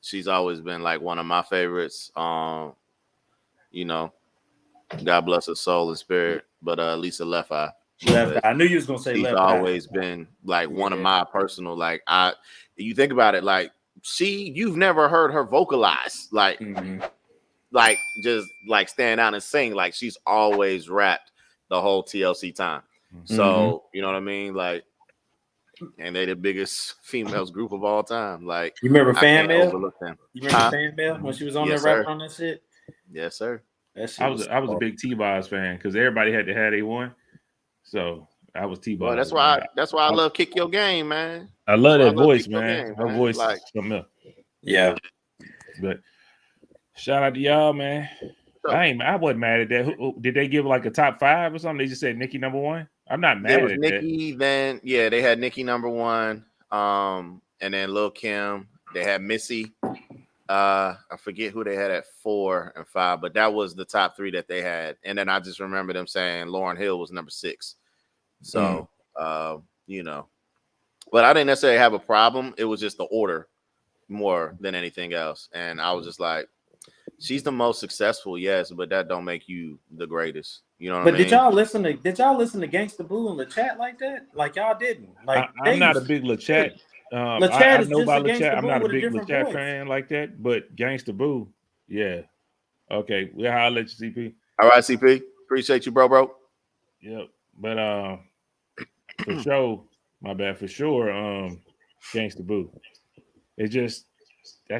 she's always been like one of my favorites. You know, God bless her soul and spirit, but Lisa Left Eye. I knew you was gonna say she's Left always been like one of my personal, like you think about it, like you've never heard her vocalize like just like stand out and sing. Like she's always rapped the whole TLC time. So you know what I mean? Like, and they the biggest females group of all time. Like, you remember Fan Mail? You remember Fan Mail when she was on there rapping on that shit? Yes, sir. I was a big T-Boz fan because everybody had to have a one. So I was T-Boz. Well, that's why I love Kick Your Game, man. I love that voice, man. Her voice is something else. Yeah. But shout out to y'all, man. I wasn't mad at that. Who, did they give like a top 5 or something? They just said Nicki number 1. I'm not mad It was at Nicki. that. Then they had Nicki number 1. And then Lil Kim. They had Missy. I forget who they had at 4 and 5, but that was the top 3 that they had. And then I just remember them saying Lauryn Hill was number 6. So but I didn't necessarily have a problem. It was just the order more than anything else. And I was just like, she's the most successful, yes, but that don't make you the greatest. You know what I mean? Did y'all listen to Gangsta Boo in the chat like that? Like y'all didn't. Like I'm not a big LeChat. LeChat I is know just about a Gangsta LeChat. I'm Boo not a with a big different LeChat voice. fan like that, but Gangsta Boo, yeah. Okay, we'll holler at you, CP. All right, CP. Appreciate you, bro. Yep. But for sure, my bad, for sure, Gangsta Boo. That's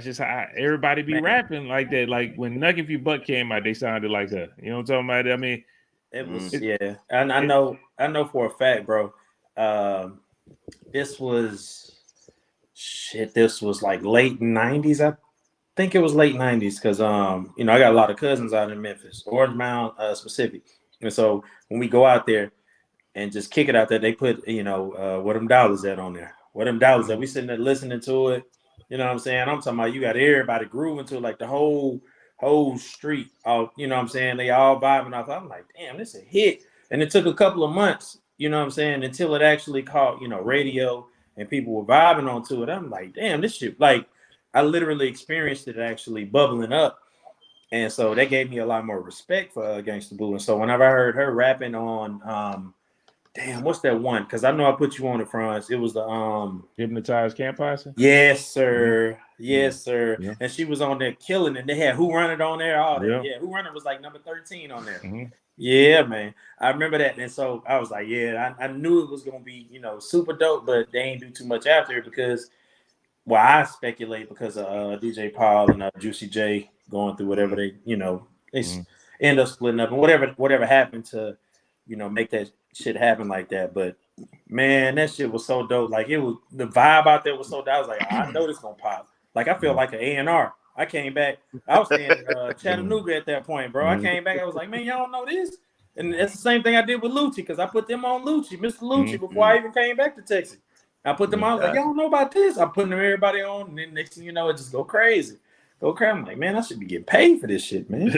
just how everybody be rapping like that. Like when Nuggin Few Buck came out, they sounded like that. You know what I'm talking about? I mean, it was and I know for a fact, bro. This was like late 90s. I think it was late 90s because I got a lot of cousins out in Memphis, Orange Mound specific. And so when we go out there and just kick it out there, they put where them dollars at on there. Where them dollars at? We sitting there listening to it. You know what I'm saying? I'm talking about you got everybody grooving to it, like the whole street. All, you know what I'm saying? They all vibing off. I'm like, damn, this is a hit. And it took a couple of months, you know what I'm saying, until it actually caught, radio and people were vibing onto it. I'm like, damn, this shit, like I literally experienced it actually bubbling up. And so that gave me a lot more respect for Gangsta Boo. And so whenever I heard her rapping on damn, what's that one? Because I know I put you on it, Franz. It was the Hypnotized Camp Posse. Yes, sir. Mm-hmm. Yes, sir. Yeah. And she was on there killing it. They had Who Run It on there, all that. Yeah. Yeah, Who Run It was like number 13 on there. Mm-hmm. Yeah, man. I remember that. And so I was like, yeah, I knew it was gonna be, super dope, but they ain't do too much after it because I speculate because of DJ Paul and Juicy J going through whatever they, they end up splitting up and whatever happened to, make that shit happen like that. But man, that shit was so dope. Like it was, the vibe out there was so dope. I was like, I know this gonna pop. Like I feel like an A&R. I came back. I was staying in Chattanooga at that point, bro. I came back. I was like, man, y'all don't know this. And that's the same thing I did with Lucci because I put them on Lucci, Mr. Lucci, before I even came back to Texas. I put them on. I was like, y'all don't know about this. I'm putting everybody on, and then next thing you know, it just go crazy. I'm like, man, I should be getting paid for this shit, man.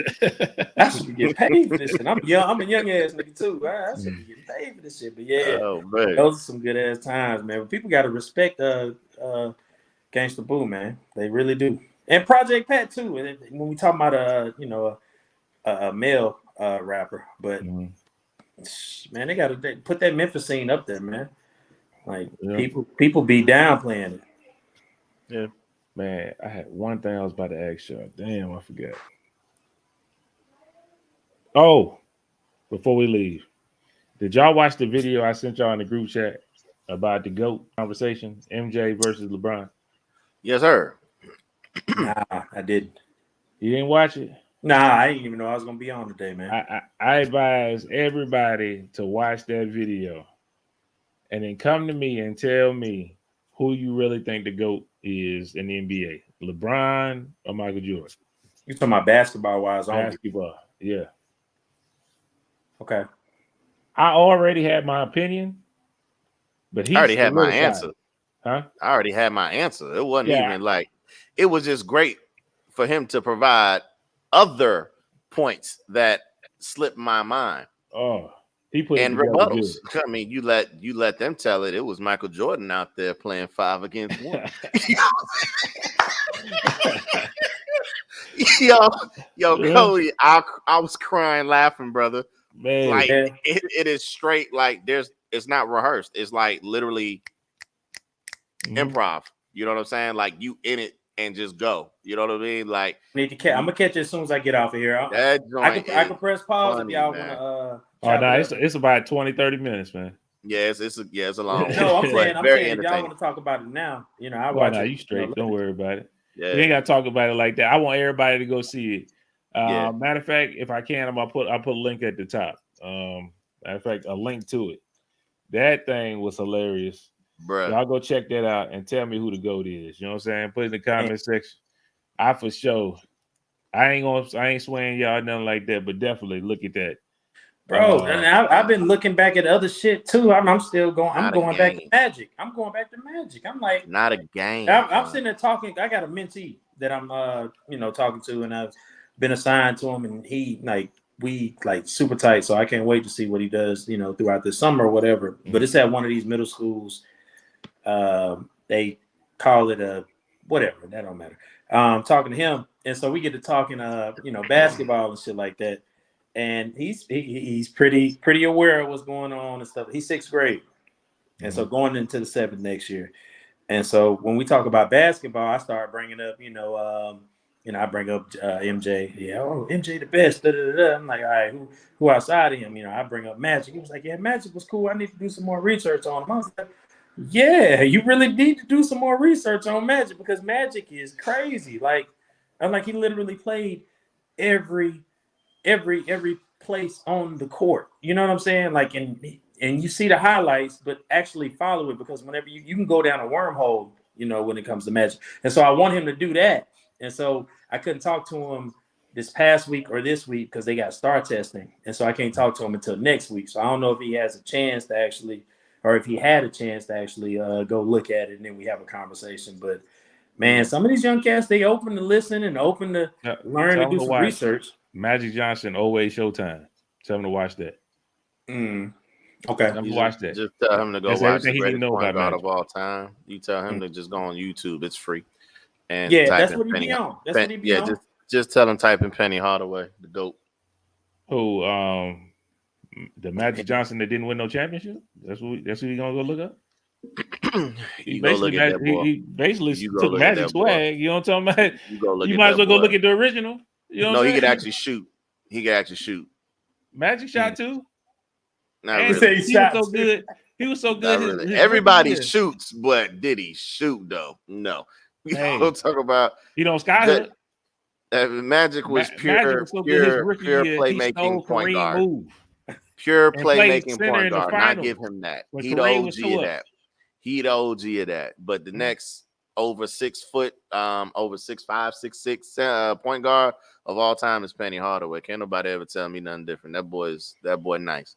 I should be getting paid for this shit. I'm young. I'm a young ass nigga too. I should be getting paid for this shit. But yeah, those are some good ass times, man. But people got to respect Gangsta Boo, man. They really do. And Project Pat too. And when we talk about a male rapper, but man, they got to put that Memphis scene up there, man. Like people be downplaying it. Yeah. Man, I had one thing I was about to ask y'all. Damn, I forgot. Oh, before we leave, did y'all watch the video I sent y'all in the group chat about the GOAT conversation, MJ versus LeBron? Yes, sir. Nah, I didn't. You didn't watch it? Nah, I didn't even know I was gonna be on today, man. I advise everybody to watch that video and then come to me and tell me who you really think the GOAT is in the NBA, LeBron or Michael Jordan? You talking about basketball-wise only? Basketball, yeah. Okay. I already had my opinion, but he already had my answer. Huh? I already had my answer. It wasn't even like, it was just great for him to provide other points that slipped my mind. Oh, he put and rebuttals. I mean, you let them tell it. It was Michael Jordan out there playing 5 against 1. Yo, Cody, I was crying, laughing, brother. Man, like it is straight. Like it's not rehearsed. It's like literally improv. You know what I'm saying? Like you in it and just go. You know what I mean? Like I'm gonna catch it as soon as I get off of here. I can press pause if y'all want to. Oh no, it's about 20-30 minutes, man. Yeah, it's a long one. No, I'm saying if y'all want to talk about it now, I watch it. You straight. Don't worry about it. Yeah. You ain't gotta talk about it like that. I want everybody to go see it. Matter of fact, if I can, I'll put a link at the top. Matter of fact, a link to it. That thing was hilarious. Bruh. Y'all go check that out and tell me who the GOAT is. You know what I'm saying? Put it in the comment section. I for sure I ain't swaying y'all nothing like that, but definitely look at that. Bro, and I've been looking back at other shit too. I'm still going. I'm going back to Magic. I'm going back to Magic. I'm like, not a game. I'm sitting there talking. I got a mentee that I'm, talking to, and I've been assigned to him, and we super tight. So I can't wait to see what he does, throughout the summer or whatever. But it's at one of these middle schools. They call it a whatever. That don't matter. Talking to him, and so we get to talking, basketball and shit like that. And he's pretty aware of what's going on and stuff. He's 6th grade, and so going into the 7th next year. And so when we talk about basketball, I start bringing up, I bring up MJ. Yeah, MJ the best. Da, da, da. I'm like, all right, who outside of him? I bring up Magic. He was like, yeah, Magic was cool. I need to do some more research on him. I was like, yeah, you really need to do some more research on Magic because Magic is crazy. I'm like, he literally played every place on the court. You know what I'm saying? And you see the highlights, but actually follow it because whenever you can go down a wormhole, when it comes to Magic. And so I want him to do that. And so I couldn't talk to him this past week or this week because they got star testing. And so I can't talk to him until next week. So I don't know if he has a chance to actually, or if he had a chance to actually go look at it and then we have a conversation. But man, some of these young cats, they open to listen and open to learn and do some research. Magic Johnson, always Showtime. Tell him to watch that. Okay. Watch that. Just tell him to go watch the greatest point guard of all time. You tell him to just go on YouTube. It's free. And that's what he be on. That's what he be on. Just tell him type in Penny Hardaway, the GOAT. Who the Magic Johnson that didn't win no championship? That's who you gonna go look up? He basically took Magic swag. You know what I'm talking about? You might as well go look at the original. You know he could actually shoot. He could actually shoot. Magic shot too. Really. He was so good. He was so good. Really. Everybody shoots, but did he shoot though? No. We don't talk about Skyhook. Magic was pure playmaking point guard. Pure playmaking point guard. And I give him that. He'd OG of that. He'd OG of that. But the next over 6 foot, over 6'5", 6'6" point guard of all time is Penny Hardaway. Can't nobody ever tell me nothing different. That boy nice.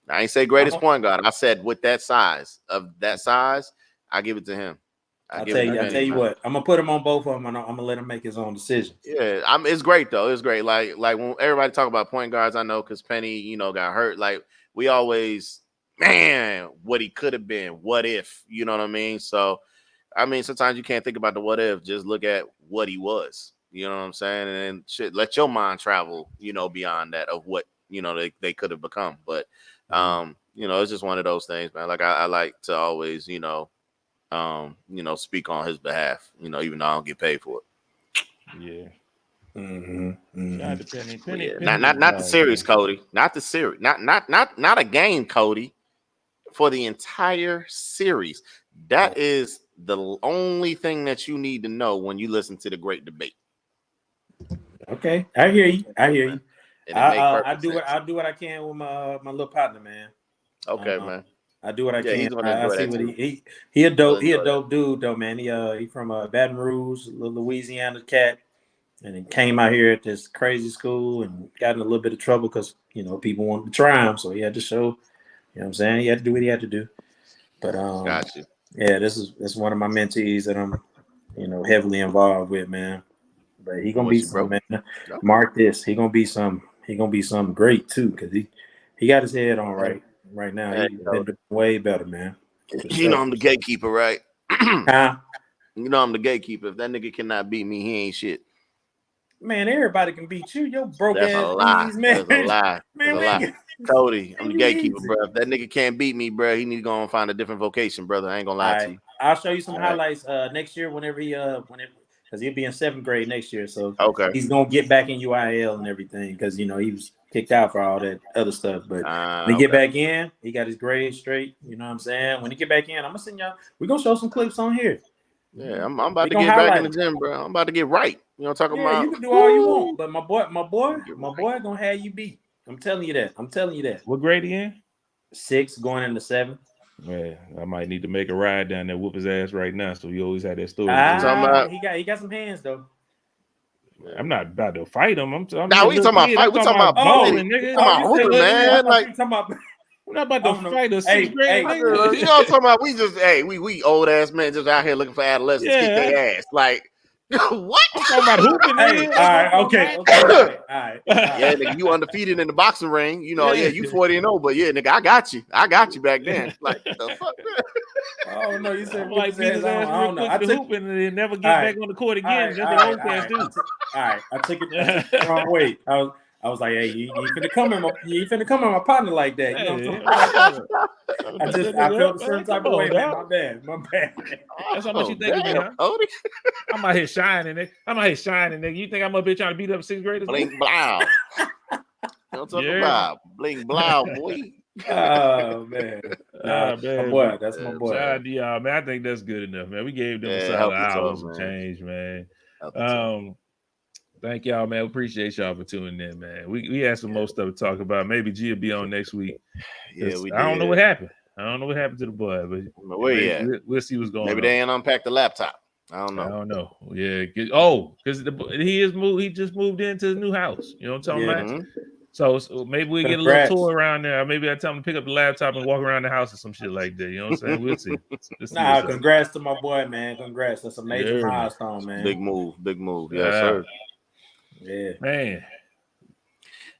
I ain't say greatest point guard. I said with that size, I give it to him. I tell you what, I'm gonna put him on both of them, and I'm gonna let him make his own decision. Yeah, it's great though. It's great. Like when everybody talk about point guards, I know because Penny, got hurt. Like we always, what he could have been. What if? You know what I mean? So, sometimes you can't think about the what if. Just look at what he was. You know what I'm saying? And then let your mind travel. Beyond that of what they could have become. But it's just one of those things, man. Like I like to always, speak on his behalf, even though I don't get paid for it. Yeah. Penny, not the series, Cody. Not the series. Not a game, Cody. For the entire series. That is the only thing that you need to know when you listen to the great debate. Okay, I hear you. I'll do what I can with my little partner, man. Okay, man. I do what I can. I see what he a dope dude though, man. He from Baton Rouge, Louisiana cat, and he came out here at this crazy school and got in a little bit of trouble because people wanted to try him, so he had to show. You know what I'm saying? He had to do what he had to do. But got you. Yeah, this is one of my mentees that I'm heavily involved with, man. But he gonna be some man. Mark this. He gonna be something great too, because he got his head on right now. He's been doing way better, man. I'm the gatekeeper, right? Huh? I'm the gatekeeper. If that nigga cannot beat me, he ain't shit. Man, everybody can beat you. Yo, broke That's ass a lie. knees, man. That's a lie. Man, That's a lie. Cody, I'm the gatekeeper, bro. If that nigga can't beat me, bro, he need to go and find a different vocation, brother. I ain't gonna lie to you. I'll show you some highlights next year whenever because he'll be in 7th grade next year. So he's gonna get back in UIL and everything because he was kicked out for all that other stuff. But when he get back in, he got his grades straight. You know what I'm saying? When he get back in, I'm gonna send y'all. We're gonna show some clips on here. Yeah, I'm about to get back in the gym, bro. I'm about to get right. You know what I'm talking about? You can do all you want, but my boy gonna have you beat. I'm telling you that. What grade he in? 6 going into 7. Man, I might need to make a ride down there, whoop his ass right now. So he always had that story. He got some hands though. I'm not about to fight him. I'm Nah, we talking about fight. We talking about bowling, nigga. nigga. Talking about hooping, man. Like, we're not about to fight a sixth grade nigga. you know what I'm talking about? We just, we old ass men just out here looking for adolescents, kick their ass. Like, what? I'm talking about hooping, nigga. All right, okay. All right. Yeah, nigga, you undefeated in the boxing ring. You know, you 40-0, but yeah, nigga, I got you back then. Like, the fuck? Oh no, you said like beat his ass real quick to hooping and then never get back on the court again. That's what old cats do. All right, I took it the wrong way. I was like, hey, you finna come in my partner like that. You know what I'm saying? I felt a certain type of way, man. My bad. That's how much you think of me, huh? I'm out here shining, nigga. You think I'm up here trying to beat up sixth graders? Bling blow. Don't talk about bling blow, boy. Oh man. Man. My boy. That's my boy. Shout out to y'all, man. I think that's good enough, man. We gave them a solid hour some change, man. Thank y'all, man. We appreciate y'all for tuning in, man. We had some more stuff to talk about. Maybe G will be on next week. Yeah, we did. I don't know what happened. I don't know what happened to the boy, but we'll see what's going on. Maybe they ain't unpacked the laptop. I don't know. Yeah. Because he just moved into his new house. You know what I'm talking about? So maybe we get a little tour around there. Maybe I tell him to pick up the laptop and walk around the house or some shit like that. You know what I'm saying? We'll see. Congrats to my boy, man. Congrats. That's a major milestone, man. Big move. Yes, sir. Yeah, man.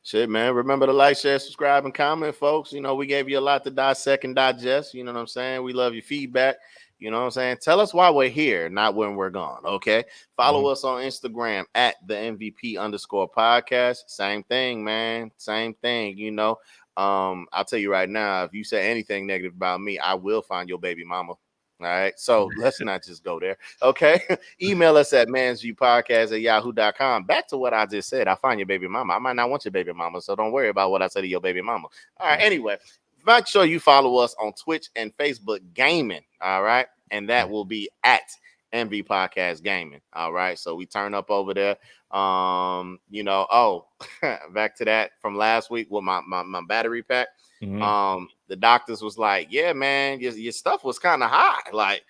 Shit, man. Remember to like, share, subscribe, and comment, folks. You know, we gave you a lot to dissect and digest. You know what I'm saying? We love your feedback. You know what I'm saying? Tell us why we're here, not when we're gone. Okay. Follow us on Instagram at the MVP_podcast. Same thing, man. Same thing. You know, I'll tell you right now, if you say anything negative about me, I will find your baby mama. All right. So let's not just go there. Okay. Email us at mansviewpodcast@yahoo.com. Back to what I just said. I find your baby mama. I might not want your baby mama. So don't worry about what I said to your baby mama. All right. Anyway, make sure you follow us on Twitch and Facebook Gaming. All right. And that will be at MV Podcast Gaming. All right. So we turn up over there. You know, back to that from last week with my battery pack. The doctors was like, yeah, man, your stuff was kind of high. Like,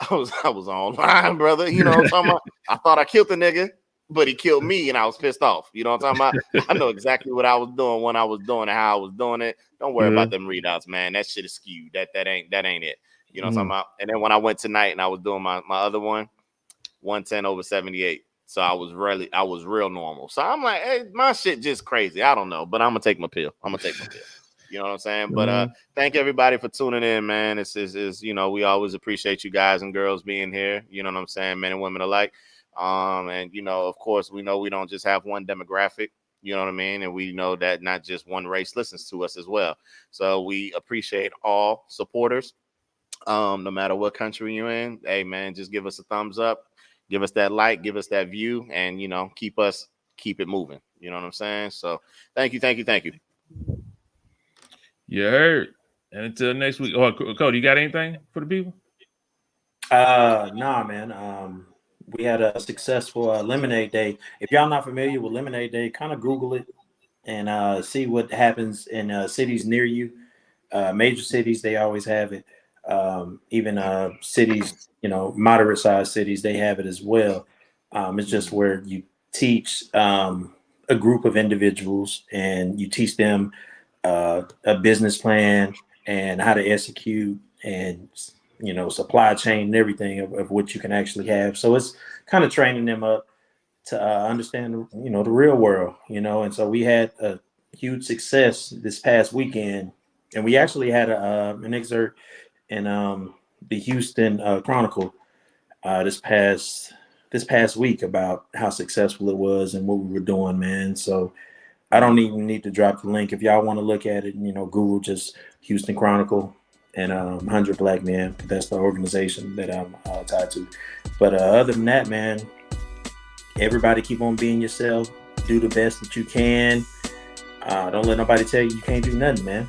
I was online, brother. You know what I'm talking about? I thought I killed the nigga, but he killed me, and I was pissed off. You know what I'm talking about? I know exactly what I was doing when I was doing it, how I was doing it. Don't worry about them readouts, man. That shit is skewed. That ain't it. You know what I'm talking about? And then when I went tonight and I was doing my other one, 110/78. So I was real normal. So I'm like, hey, my shit just crazy. I don't know, but I'm gonna take my pill. You know what I'm saying? But thank everybody for tuning in, man. It's you know, we always appreciate you guys and girls being here. You know what I'm saying? Men and women alike. And you know, of course, we know we don't just have one demographic. You know what I mean? And we know that not just one race listens to us as well. So we appreciate all supporters. No matter what country you're in. Hey, man, just give us a thumbs up. Give us that like, give us that view, and, you know, keep it moving. You know what I'm saying? So thank you. You heard. And until next week. Oh, Cody, you got anything for the people? Nah, man. We had a successful Lemonade Day. If y'all not familiar with Lemonade Day, kind of Google it and see what happens in cities near you. Major cities, they always have it. Even cities, you know, moderate sized cities, they have it as well. It's just where you teach a group of individuals and you teach them a business plan and how to execute and, you know, supply chain and everything of what you can actually have. So it's kind of training them up to understand, you know, the real world, you know. And so we had a huge success this past weekend, and we actually had an excerpt in the Houston Chronicle this past week about how successful it was and what we were doing, man. So I don't even need to drop the link. If y'all want to look at it, you know, Google just Houston Chronicle and 100 Black Men. That's the organization that I'm tied to. But other than that, man, everybody keep on being yourself. Do the best that you can. Don't let nobody tell you can't do nothing, man.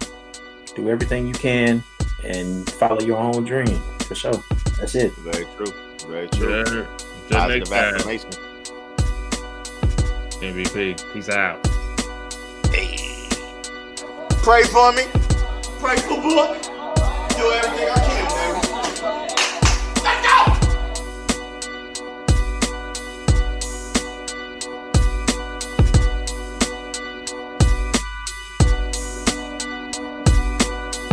Do everything you can and follow your own dream, for sure. That's it. Very true. Yeah. Positive affirmation. MVP. Peace out. Hey. Pray for me. Pray for Book. Do everything I can.